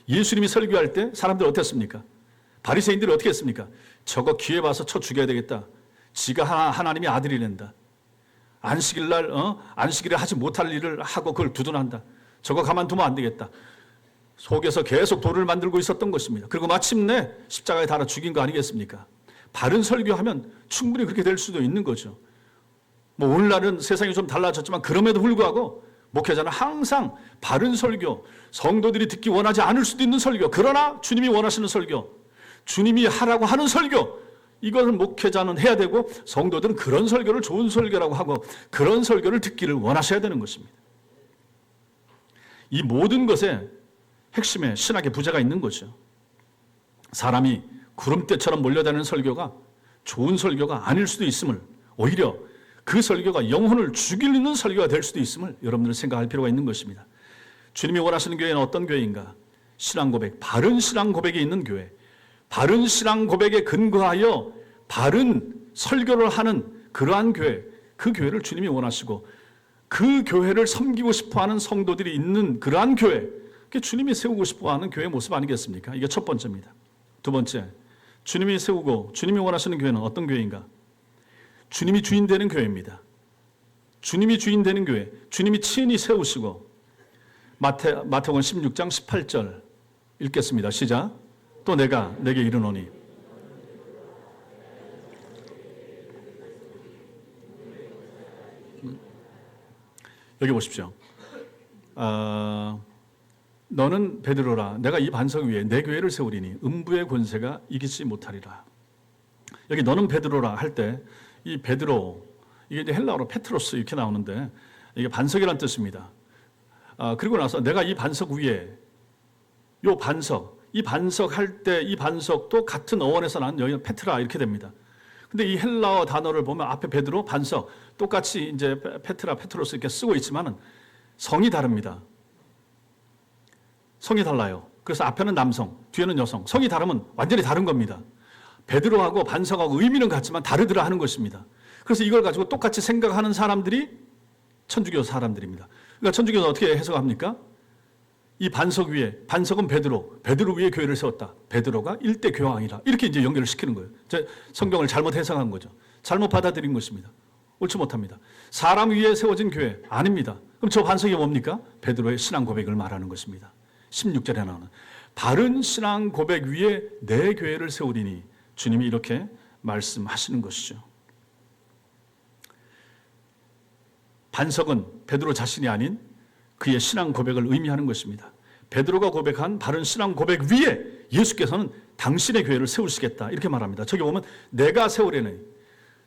예수님이 설교할 때 사람들이 어땠습니까? 바리새인들이 어떻게 했습니까? 저거 기회 봐서 쳐 죽여야 되겠다. 지가 하나님의 아들이란다. 안식일에 하지 못할 일을 하고 그걸 두둔한다. 저거 가만두면 안 되겠다. 속에서 계속 돌을 만들고 있었던 것입니다. 그리고 마침내 십자가에 달아 죽인 거 아니겠습니까? 바른 설교하면 충분히 그렇게 될 수도 있는 거죠. 오늘날은 세상이 좀 달라졌지만 그럼에도 불구하고 목회자는 항상 바른 설교, 성도들이 듣기 원하지 않을 수도 있는 설교, 그러나 주님이 원하시는 설교, 주님이 하라고 하는 설교, 이것을 목회자는 해야 되고 성도들은 그런 설교를 좋은 설교라고 하고 그런 설교를 듣기를 원하셔야 되는 것입니다. 이 모든 것에 핵심에 신학의 부재가 있는 거죠. 사람이 구름대처럼 몰려다니는 설교가 좋은 설교가 아닐 수도 있음을, 오히려 그 설교가 영혼을 죽이는 설교가 될 수도 있음을 여러분들은 생각할 필요가 있는 것입니다. 주님이 원하시는 교회는 어떤 교회인가? 신앙 고백, 바른 신앙 고백이 있는 교회, 바른 신앙 고백에 근거하여 바른 설교를 하는 그러한 교회, 그 교회를 주님이 원하시고 그 교회를 섬기고 싶어하는 성도들이 있는 그러한 교회, 그게 주님이 세우고 싶어하는 교회의 모습 아니겠습니까? 이게 첫 번째입니다. 두 번째, 주님이 세우고 주님이 원하시는 교회는 어떤 교회인가? 주님이 주인 되는 교회입니다. 주님이 주인 되는 교회, 주님이 친히 세우시고 마태복음 16장 18절 읽겠습니다. 시작. 또 내가 내게 이르노니 여기 보십시오. 너는 베드로라. 내가 이 반석 위에 내 교회를 세우리니 음부의 권세가 이기지 못하리라. 여기 너는 베드로라 할 때 이 베드로, 이게 이제 헬라어로 페트로스 이렇게 나오는데 이게 반석이란 뜻입니다. 그리고 나서 내가 이 반석 위에 요 반석, 이 반석 할 때 이 반석도 같은 어원에서 난 여기는 페트라 이렇게 됩니다. 근데 이 헬라어 단어를 보면 앞에 베드로, 반석 똑같이 이제 페트라, 페트로스 이렇게 쓰고 있지만은 성이 다릅니다. 성이 달라요. 그래서 앞에는 남성, 뒤에는 여성. 성이 다르면 완전히 다른 겁니다. 베드로하고 반석하고 의미는 같지만 다르더라 하는 것입니다. 그래서 이걸 가지고 똑같이 생각하는 사람들이 천주교 사람들입니다. 그러니까 천주교는 어떻게 해석합니까? 이 반석 위에, 반석은 베드로, 베드로 위에 교회를 세웠다. 베드로가 일대 교황이라. 이렇게 이제 연결을 시키는 거예요. 성경을 잘못 해석한 거죠. 잘못 받아들인 것입니다. 옳지 못합니다. 사람 위에 세워진 교회 아닙니다. 그럼 저 반석이 뭡니까? 베드로의 신앙 고백을 말하는 것입니다. 16절에 나오는 바른 신앙 고백 위에 내 교회를 세우리니 주님이 이렇게 말씀하시는 것이죠. 반석은 베드로 자신이 아닌 그의 신앙 고백을 의미하는 것입니다. 베드로가 고백한 바른 신앙 고백 위에 예수께서는 당신의 교회를 세우시겠다 이렇게 말합니다. 저기 보면 내가 세우려니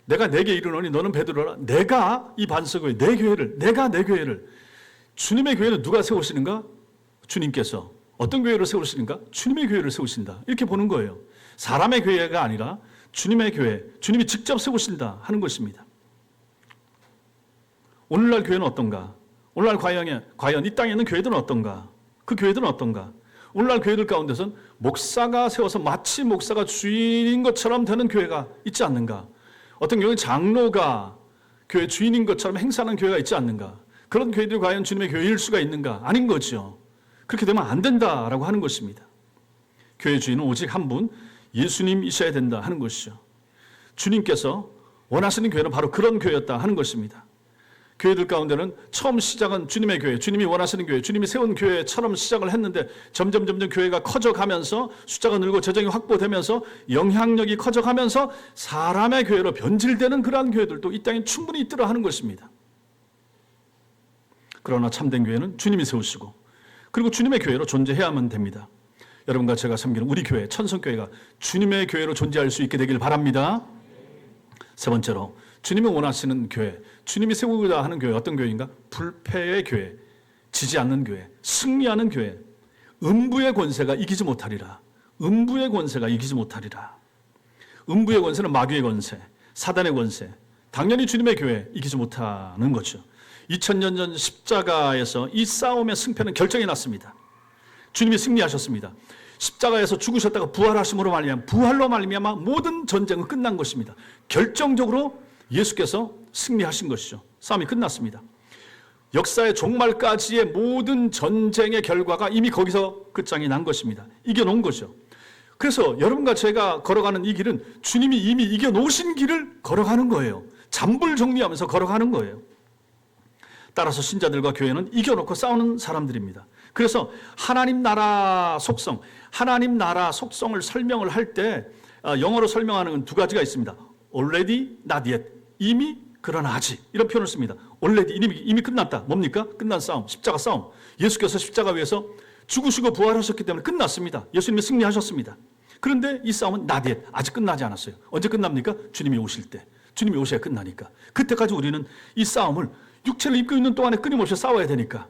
내가 내게 이르노니 너는 베드로라. 내가 이 반석 위에 내 교회를 내가 내 교회를 주님의 교회는 누가 세우시는가? 주님께서. 어떤 교회를 세우시는가? 주님의 교회를 세우신다. 이렇게 보는 거예요. 사람의 교회가 아니라 주님의 교회, 주님이 직접 세우신다 하는 것입니다. 오늘날 교회는 어떤가? 오늘날 과연 이 땅에 있는 교회들은 어떤가? 그 교회들은 어떤가? 오늘날 교회들 가운데선 목사가 세워서 마치 목사가 주인인 것처럼 되는 교회가 있지 않는가? 어떤 경우에 장로가 교회 주인인 것처럼 행사하는 교회가 있지 않는가? 그런 교회들이 과연 주님의 교회일 수가 있는가? 아닌 거죠. 그렇게 되면 안 된다라고 하는 것입니다. 교회 주인은 오직 한 분, 예수님이셔야 된다 하는 것이죠. 주님께서 원하시는 교회는 바로 그런 교회였다 하는 것입니다. 교회들 가운데는 처음 시작은 주님의 교회, 주님이 원하시는 교회, 주님이 세운 교회처럼 시작을 했는데 점점 교회가 커져가면서 숫자가 늘고 재정이 확보되면서 영향력이 커져가면서 사람의 교회로 변질되는 그러한 교회들도 이 땅에 충분히 있더라 하는 것입니다. 그러나 참된 교회는 주님이 세우시고 그리고 주님의 교회로 존재해야만 됩니다. 여러분과 제가 섬기는 우리 교회, 천성교회가 주님의 교회로 존재할 수 있게 되길 바랍니다. 세 번째로 주님이 원하시는 교회, 주님이 세우고자 하는 교회 어떤 교회인가? 불패의 교회, 지지 않는 교회, 승리하는 교회. 음부의 권세가 이기지 못하리라. 음부의 권세가 이기지 못하리라. 음부의 권세는 마귀의 권세, 사단의 권세. 당연히 주님의 교회 이기지 못하는 거죠. 2000년 전 십자가에서 이 싸움의 승패는 결정이 났습니다. 주님이 승리하셨습니다. 십자가에서 죽으셨다가 부활하심으로 말미암아 부활로 말미암아 모든 전쟁은 끝난 것입니다. 결정적으로 예수께서 승리하신 것이죠. 싸움이 끝났습니다. 역사의 종말까지의 모든 전쟁의 결과가 이미 거기서 끝장이 난 것입니다. 이겨놓은 거죠. 그래서 여러분과 제가 걸어가는 이 길은 주님이 이미 이겨놓으신 길을 걸어가는 거예요. 잠불 정리하면서 걸어가는 거예요. 따라서 신자들과 교회는 이겨놓고 싸우는 사람들입니다. 그래서 하나님 나라 속성, 하나님 나라 속성을 설명을 할 때 영어로 설명하는 건 두 가지가 있습니다. already, not yet. 이미 그러나 아직. 이런 표현을 씁니다. already, 이미 끝났다. 뭡니까? 끝난 싸움, 십자가 싸움. 예수께서 십자가 위에서 죽으시고 부활하셨기 때문에 끝났습니다. 예수님이 승리하셨습니다. 그런데 이 싸움은 not yet. 아직 끝나지 않았어요. 언제 끝납니까? 주님이 오실 때. 주님이 오셔야 끝나니까. 그때까지 우리는 이 싸움을 육체를 입고 있는 동안에 끊임없이 싸워야 되니까.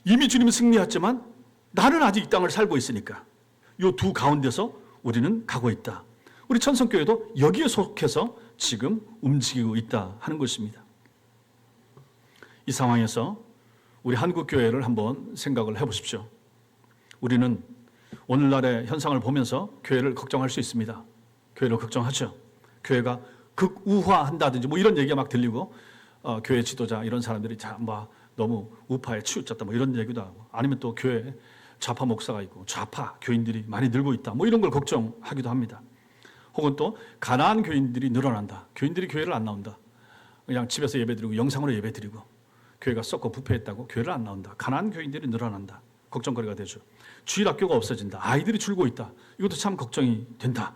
이미 주님은 승리했지만 나는 아직 이 땅을 살고 있으니까 이 두 가운데서 우리는 가고 있다. 우리 천성교회도 여기에 속해서 지금 움직이고 있다 하는 것입니다. 이 상황에서 우리 한국교회를 한번 생각을 해보십시오. 우리는 오늘날의 현상을 보면서 교회를 걱정할 수 있습니다. 교회를 걱정하죠. 교회가 극우화한다든지 뭐 이런 얘기가 막 들리고 교회 지도자 이런 사람들이 너무 우파에 치우쳤다 뭐 이런 얘기도 하고 아니면 또 교회 좌파 목사가 있고 좌파 교인들이 많이 늘고 있다 뭐 이런 걸 걱정하기도 합니다. 혹은 또 가난한 교인들이 늘어난다. 교인들이 교회를 안 나온다. 그냥 집에서 예배드리고 영상으로 예배드리고 교회가 썩고 부패했다고 교회를 안 나온다. 가난한 교인들이 늘어난다. 걱정거리가 되죠. 주일학교가 없어진다. 아이들이 줄고 있다. 이것도 참 걱정이 된다.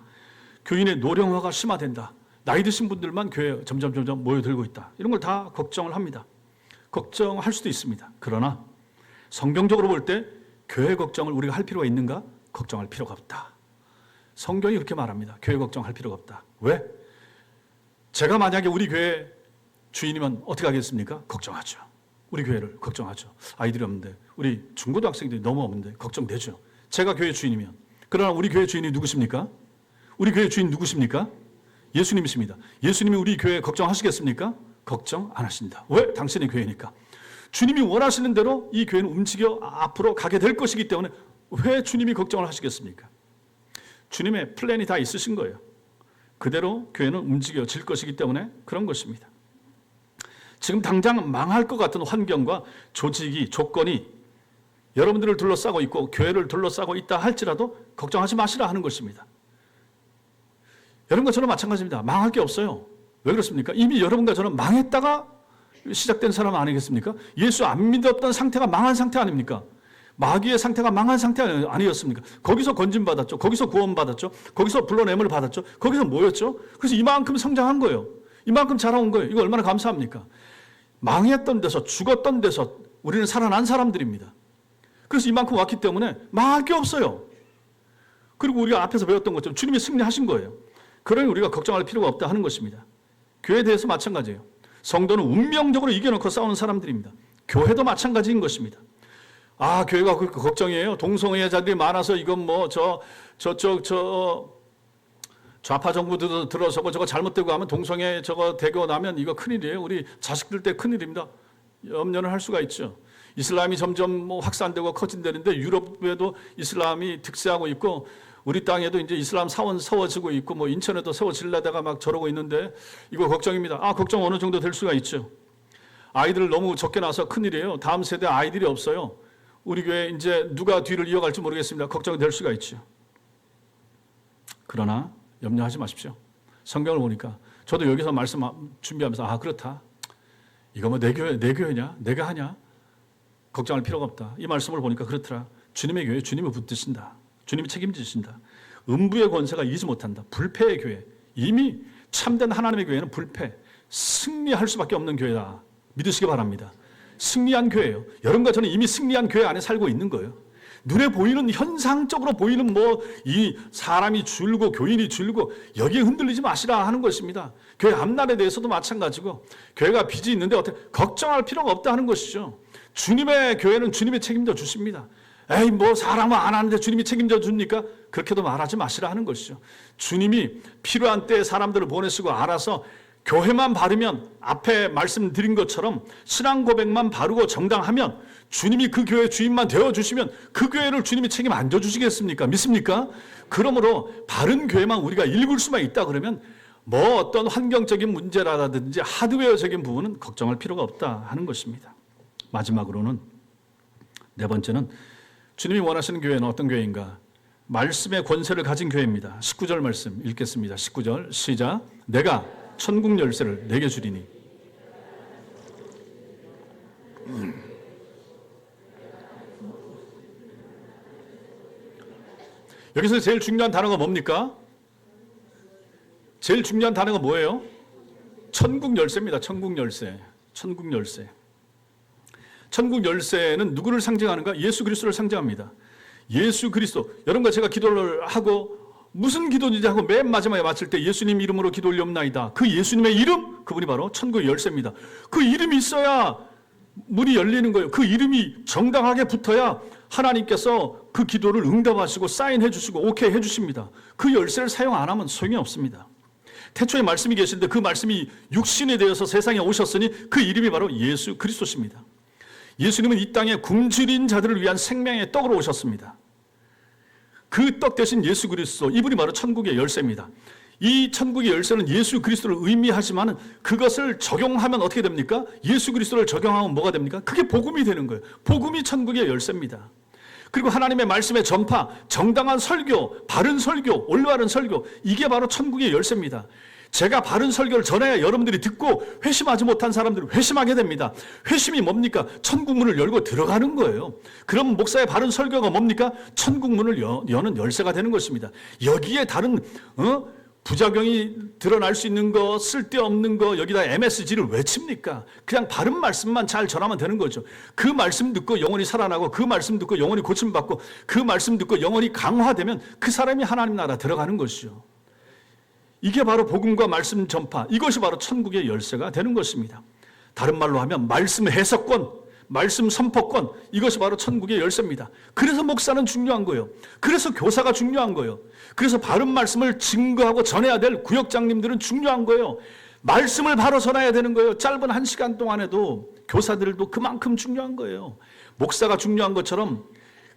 교인의 노령화가 심화된다. 나이 드신 분들만 교회에 점점 모여들고 있다. 이런 걸 다 걱정을 합니다. 걱정할 수도 있습니다. 그러나 성경적으로 볼 때 교회 걱정을 우리가 할 필요가 있는가? 걱정할 필요가 없다. 성경이 그렇게 말합니다. 교회 걱정할 필요가 없다. 왜? 제가 만약에 우리 교회 주인이면 어떻게 하겠습니까? 걱정하죠. 우리 교회를 걱정하죠. 아이들이 없는데 우리 중고등학생들이 너무 없는데 걱정되죠. 제가 교회 주인이면. 그러나 우리 교회 주인이 누구십니까? 우리 교회 주인 누구십니까? 예수님이십니다. 예수님이 우리 교회 걱정하시겠습니까? 걱정 안 하신다. 왜? 당신의 교회니까. 주님이 원하시는 대로 이 교회는 움직여 앞으로 가게 될 것이기 때문에 왜 주님이 걱정을 하시겠습니까? 주님의 플랜이 다 있으신 거예요. 그대로 교회는 움직여질 것이기 때문에 그런 것입니다. 지금 당장 망할 것 같은 환경과 조직이, 조건이 여러분들을 둘러싸고 있고 교회를 둘러싸고 있다 할지라도 걱정하지 마시라 하는 것입니다. 여러분과 저는 마찬가지입니다. 망할 게 없어요. 왜 그렇습니까? 이미 여러분과 저는 망했다가 시작된 사람 아니겠습니까? 예수 안 믿었던 상태가 망한 상태 아닙니까? 마귀의 상태가 망한 상태 아니었습니까? 거기서 건진받았죠. 거기서 구원받았죠. 거기서 불러냄을 받았죠. 거기서 뭐였죠? 그래서 이만큼 성장한 거예요. 이만큼 자라온 거예요. 이거 얼마나 감사합니까? 망했던 데서, 죽었던 데서 우리는 살아난 사람들입니다. 그래서 이만큼 왔기 때문에 망할 게 없어요. 그리고 우리가 앞에서 배웠던 것처럼 주님이 승리하신 거예요. 그러니 우리가 걱정할 필요가 없다 하는 것입니다. 교회에 대해서 마찬가지예요. 성도는 운명적으로 이겨놓고 싸우는 사람들입니다. 교회도 마찬가지인 것입니다. 아, 교회가 그렇게 걱정이에요. 동성애자들이 많아서 이건 뭐 좌파 정부도 들어서고 저거 잘못되고 하면 동성애 저거 되고 나면 이거 큰일이에요. 우리 자식들 때 큰일입니다. 염려는 할 수가 있죠. 이슬람이 점점 뭐 확산되고 커진다는데 유럽에도 이슬람이 득세하고 있고 우리 땅에도 이제 이슬람 사원 세워지고 있고 뭐 인천에도 세워질려다가 막 저러고 있는데 이거 걱정입니다. 아, 걱정 어느 정도 될 수가 있죠. 아이들 너무 적게 낳아서 큰일이에요. 다음 세대 아이들이 없어요. 우리 교회 이제 누가 뒤를 이어갈지 모르겠습니다. 걱정이 될 수가 있죠. 그러나 염려하지 마십시오. 성경을 보니까 저도 여기서 말씀 준비하면서 아, 그렇다. 이거 뭐 내 교회냐? 내가 하냐? 걱정할 필요가 없다. 이 말씀을 보니까 그렇더라. 주님의 교회 주님이 붙드신다. 주님이 책임지신다. 음부의 권세가 이기지 못한다. 불패의 교회. 이미 참된 하나님의 교회는 불패, 승리할 수밖에 없는 교회다. 믿으시기 바랍니다. 승리한 교회예요. 여러분과 저는 이미 승리한 교회 안에 살고 있는 거예요. 눈에 보이는 현상적으로 보이는 뭐 이 사람이 줄고 교인이 줄고 여기에 흔들리지 마시라 하는 것입니다. 교회 앞날에 대해서도 마찬가지고 교회가 빚이 있는데 어떻게 걱정할 필요가 없다 하는 것이죠. 주님의 교회는 주님이 책임져 주십니다. 에이 뭐 사람은 안 하는데 주님이 책임져 줍니까? 그렇게도 말하지 마시라 하는 것이죠. 주님이 필요한 때에 사람들을 보내시고 알아서 교회만 바르면 앞에 말씀드린 것처럼 신앙 고백만 바르고 정당하면 주님이 그 교회 주인만 되어주시면 그 교회를 주님이 책임 안 져주시겠습니까? 믿습니까? 그러므로 바른 교회만 우리가 읽을 수만 있다 그러면 뭐 어떤 환경적인 문제라든지 하드웨어적인 부분은 걱정할 필요가 없다 하는 것입니다. 마지막으로는 네 번째는 주님이 원하시는 교회는 어떤 교회인가? 말씀의 권세를 가진 교회입니다. 19절 말씀 읽겠습니다. 19절 시작. 내가 천국 열쇠를 내게 주리니. 여기서 제일 중요한 단어가 뭡니까? 제일 중요한 단어가 뭐예요? 천국 열쇠입니다. 천국 열쇠. 천국 열쇠. 천국 열쇠는 누구를 상징하는가? 예수 그리스도를 상징합니다. 예수 그리스도. 여러분과 제가 기도를 하고 무슨 기도인지 하고 맨 마지막에 마칠 때 예수님 이름으로 기도 올리옵나이다. 그 예수님의 이름, 그분이 바로 천국의 열쇠입니다. 그 이름이 있어야 문이 열리는 거예요. 그 이름이 정당하게 붙어야 하나님께서 그 기도를 응답하시고 사인해 주시고 오케이 해 주십니다. 그 열쇠를 사용 안 하면 소용이 없습니다. 태초에 말씀이 계신데 그 말씀이 육신이 되어서 세상에 오셨으니 그 이름이 바로 예수 그리스도십니다. 예수님은 이 땅에 굶주린 자들을 위한 생명의 떡으로 오셨습니다. 그 떡 대신 예수 그리스도, 이분이 바로 천국의 열쇠입니다. 이 천국의 열쇠는 예수 그리스도를 의미하지만 그것을 적용하면 어떻게 됩니까? 예수 그리스도를 적용하면 뭐가 됩니까? 그게 복음이 되는 거예요. 복음이 천국의 열쇠입니다. 그리고 하나님의 말씀의 전파, 정당한 설교, 바른 설교, 올바른 설교, 이게 바로 천국의 열쇠입니다. 제가 바른 설교를 전해야 여러분들이 듣고 회심하지 못한 사람들이 회심하게 됩니다. 회심이 뭡니까? 천국 문을 열고 들어가는 거예요. 그럼 목사의 바른 설교가 뭡니까? 천국 문을 여는 열쇠가 되는 것입니다. 여기에 다른 부작용이 드러날 수 있는 거, 쓸데없는 거, 여기다 MSG를 왜 칩니까? 그냥 바른 말씀만 잘 전하면 되는 거죠. 그 말씀 듣고 영혼이 살아나고 그 말씀 듣고 영혼이 고침받고 그 말씀 듣고 영혼이 강화되면 그 사람이 하나님 나라 들어가는 것이죠. 이게 바로 복음과 말씀 전파, 이것이 바로 천국의 열쇠가 되는 것입니다. 다른 말로 하면 말씀 해석권, 말씀 선포권, 이것이 바로 천국의 열쇠입니다. 그래서 목사는 중요한 거예요. 그래서 교사가 중요한 거예요. 그래서 바른 말씀을 증거하고 전해야 될 구역장님들은 중요한 거예요. 말씀을 바로 전해야 되는 거예요. 짧은 1시간 동안에도 교사들도 그만큼 중요한 거예요. 목사가 중요한 것처럼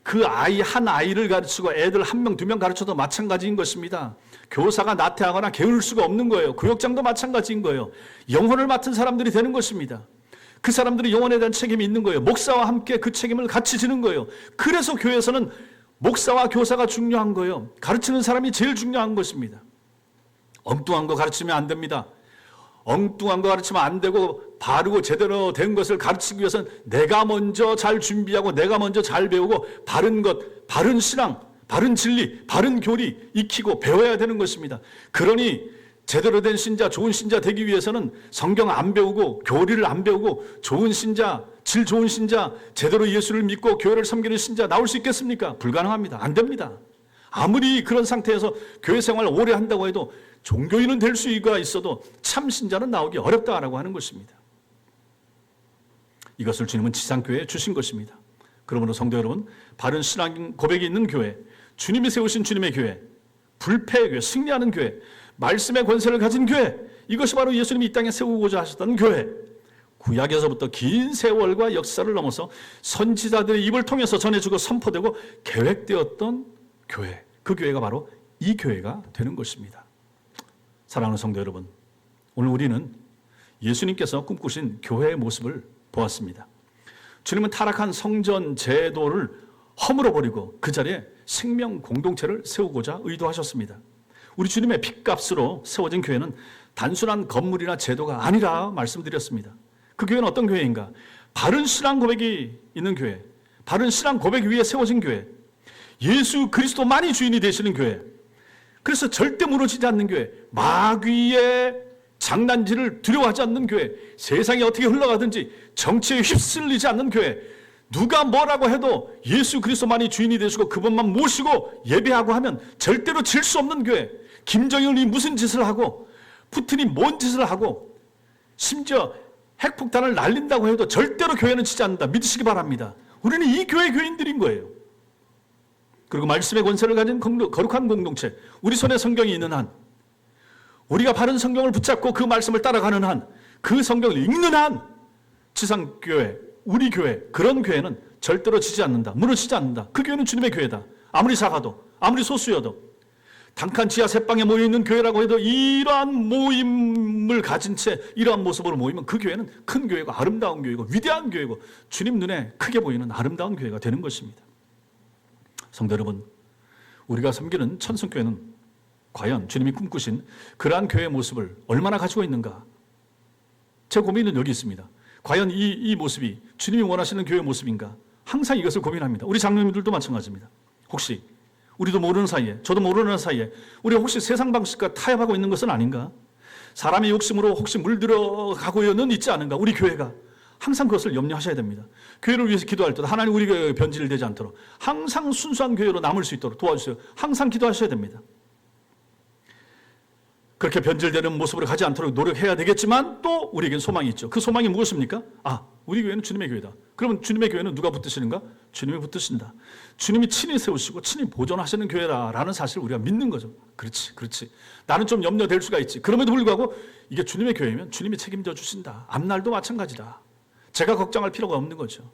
그 아이 한 아이를 가르치고 애들 1명, 2명 가르쳐도 마찬가지인 것입니다. 교사가 나태하거나 게으를 수가 없는 거예요. 구역장도 마찬가지인 거예요. 영혼을 맡은 사람들이 되는 것입니다. 그 사람들이 영혼에 대한 책임이 있는 거예요. 목사와 함께 그 책임을 같이 지는 거예요. 그래서 교회에서는 목사와 교사가 중요한 거예요. 가르치는 사람이 제일 중요한 것입니다. 엉뚱한 거 가르치면 안 됩니다. 엉뚱한 거 가르치면 안 되고 바르고 제대로 된 것을 가르치기 위해서는 내가 먼저 잘 준비하고 내가 먼저 잘 배우고 바른 것, 바른 신앙, 바른 진리, 바른 교리 익히고 배워야 되는 것입니다. 그러니 제대로 된 신자, 좋은 신자 되기 위해서는 성경 안 배우고 교리를 안 배우고 좋은 신자, 질 좋은 신자, 제대로 예수를 믿고 교회를 섬기는 신자 나올 수 있겠습니까? 불가능합니다. 안 됩니다. 아무리 그런 상태에서 교회 생활을 오래 한다고 해도 종교인은 될 수가 있어도 참 신자는 나오기 어렵다라고 하는 것입니다. 이것을 주님은 지상교회에 주신 것입니다. 그러므로 성도 여러분, 바른 신앙 고백이 있는 교회, 주님이 세우신 주님의 교회, 불패의 교회, 승리하는 교회, 말씀의 권세를 가진 교회, 이것이 바로 예수님이 이 땅에 세우고자 하셨던 교회. 구약에서부터 긴 세월과 역사를 넘어서 선지자들의 입을 통해서 전해지고 선포되고 계획되었던 교회, 그 교회가 바로 이 교회가 되는 것입니다. 사랑하는 성도 여러분, 오늘 우리는 예수님께서 꿈꾸신 교회의 모습을 보았습니다. 주님은 타락한 성전 제도를 허물어버리고 그 자리에 생명 공동체를 세우고자 의도하셨습니다. 우리 주님의 핏값으로 세워진 교회는 단순한 건물이나 제도가 아니라 말씀드렸습니다. 그 교회는 어떤 교회인가? 바른 신앙 고백이 있는 교회, 바른 신앙 고백 위에 세워진 교회, 예수 그리스도만이 주인이 되시는 교회, 그래서 절대 무너지지 않는 교회, 마귀의 장난질을 두려워하지 않는 교회, 세상이 어떻게 흘러가든지 정치에 휩쓸리지 않는 교회, 누가 뭐라고 해도 예수 그리스도만이 주인이 되시고 그분만 모시고 예배하고 하면 절대로 질 수 없는 교회, 김정일이 무슨 짓을 하고 푸틴이 뭔 짓을 하고 심지어 핵폭탄을 날린다고 해도 절대로 교회는 치지 않는다. 믿으시기 바랍니다. 우리는 이 교회 교인들인 거예요. 그리고 말씀의 권세를 가진 거룩한 공동체, 우리 손에 성경이 있는 한, 우리가 바른 성경을 붙잡고 그 말씀을 따라가는 한, 그 성경을 읽는 한, 지상교회, 우리 교회, 그런 교회는 절대로 지지 않는다. 무너지지 않는다. 그 교회는 주님의 교회다. 아무리 작아도, 아무리 소수여도, 단칸 지하 셋방에 모여있는 교회라고 해도 이러한 모임을 가진 채 이러한 모습으로 모이면 그 교회는 큰 교회고 아름다운 교회고 위대한 교회고 주님 눈에 크게 보이는 아름다운 교회가 되는 것입니다. 성도 여러분, 우리가 섬기는 천성교회는 과연 주님이 꿈꾸신 그러한 교회의 모습을 얼마나 가지고 있는가? 제 고민은 여기 있습니다. 과연 이 모습이 주님이 원하시는 교회의 모습인가? 항상 이것을 고민합니다. 우리 장로님들도 마찬가지입니다. 혹시 우리도 모르는 사이에, 저도 모르는 사이에 우리가 혹시 세상 방식과 타협하고 있는 것은 아닌가? 사람의 욕심으로 혹시 물들어가고는 있지 않은가? 우리 교회가 항상 그것을 염려하셔야 됩니다. 교회를 위해서 기도할 때 하나님 우리 교회가 변질되지 않도록 항상 순수한 교회로 남을 수 있도록 도와주세요. 항상 기도하셔야 됩니다. 그렇게 변질되는 모습으로 가지 않도록 노력해야 되겠지만 또 우리에겐 소망이 있죠. 그 소망이 무엇입니까? 우리 교회는 주님의 교회다. 그러면 주님의 교회는 누가 붙드시는가? 주님이 붙드신다. 주님이 친히 세우시고 친히 보존하시는 교회라는 사실을 우리가 믿는 거죠. 그렇지. 나는 좀 염려될 수가 있지. 그럼에도 불구하고 이게 주님의 교회면 주님이 책임져 주신다. 앞날도 마찬가지다. 제가 걱정할 필요가 없는 거죠.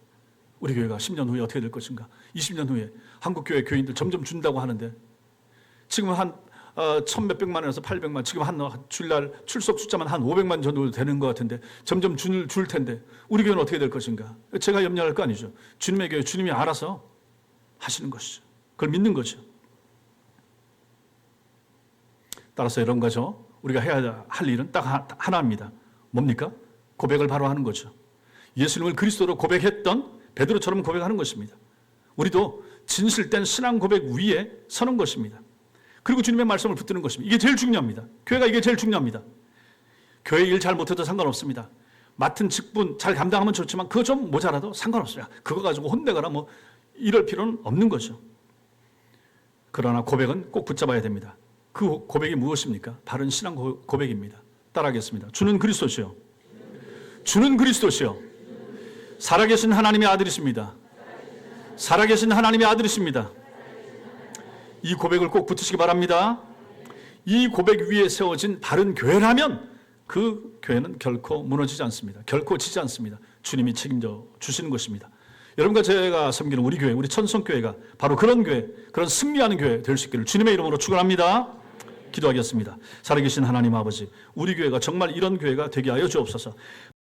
우리 교회가 10년 후에 어떻게 될 것인가? 20년 후에 한국교회 교인들 점점 준다고 하는데 지금은 한 1,몇백만에서 800만, 지금 한 주일날 출석 숫자만 한 500만 정도 되는 것 같은데 점점 줄 텐데 우리 교회는 어떻게 될 것인가? 제가 염려할 거 아니죠. 주님의 교회, 주님이 알아서 하시는 것이죠. 그걸 믿는 거죠. 따라서 여러분과 저 우리가 해야 할 일은 딱 하나입니다. 뭡니까? 고백을 바로 하는 거죠. 예수님을 그리스도로 고백했던 베드로처럼 고백하는 것입니다. 우리도 진실된 신앙 고백 위에 서는 것입니다. 그리고 주님의 말씀을 붙드는 것입니다. 이게 제일 중요합니다. 교회가 이게 제일 중요합니다. 교회 일 잘 못해도 상관없습니다. 맡은 직분 잘 감당하면 좋지만 그거 좀 모자라도 상관없습니다. 그거 가지고 혼내거나 이럴 필요는 없는 거죠. 그러나 고백은 꼭 붙잡아야 됩니다. 그 고백이 무엇입니까? 바른 신앙 고백입니다. 따라하겠습니다. 주는 그리스도시요. 주는 그리스도시요. 살아계신 하나님의 아들이십니다. 살아계신 하나님의 아들이십니다. 이 고백을 꼭 붙으시기 바랍니다. 이 고백 위에 세워진 바른 교회라면 그 교회는 결코 무너지지 않습니다. 결코 지지 않습니다. 주님이 책임져 주시는 것입니다. 여러분과 제가 섬기는 우리 교회, 우리 천성교회가 바로 그런 교회, 그런 승리하는 교회 될 수 있기를 주님의 이름으로 축원합니다. 기도하겠습니다. 살아계신 하나님 아버지, 우리 교회가 정말 이런 교회가 되게 하여 주옵소서.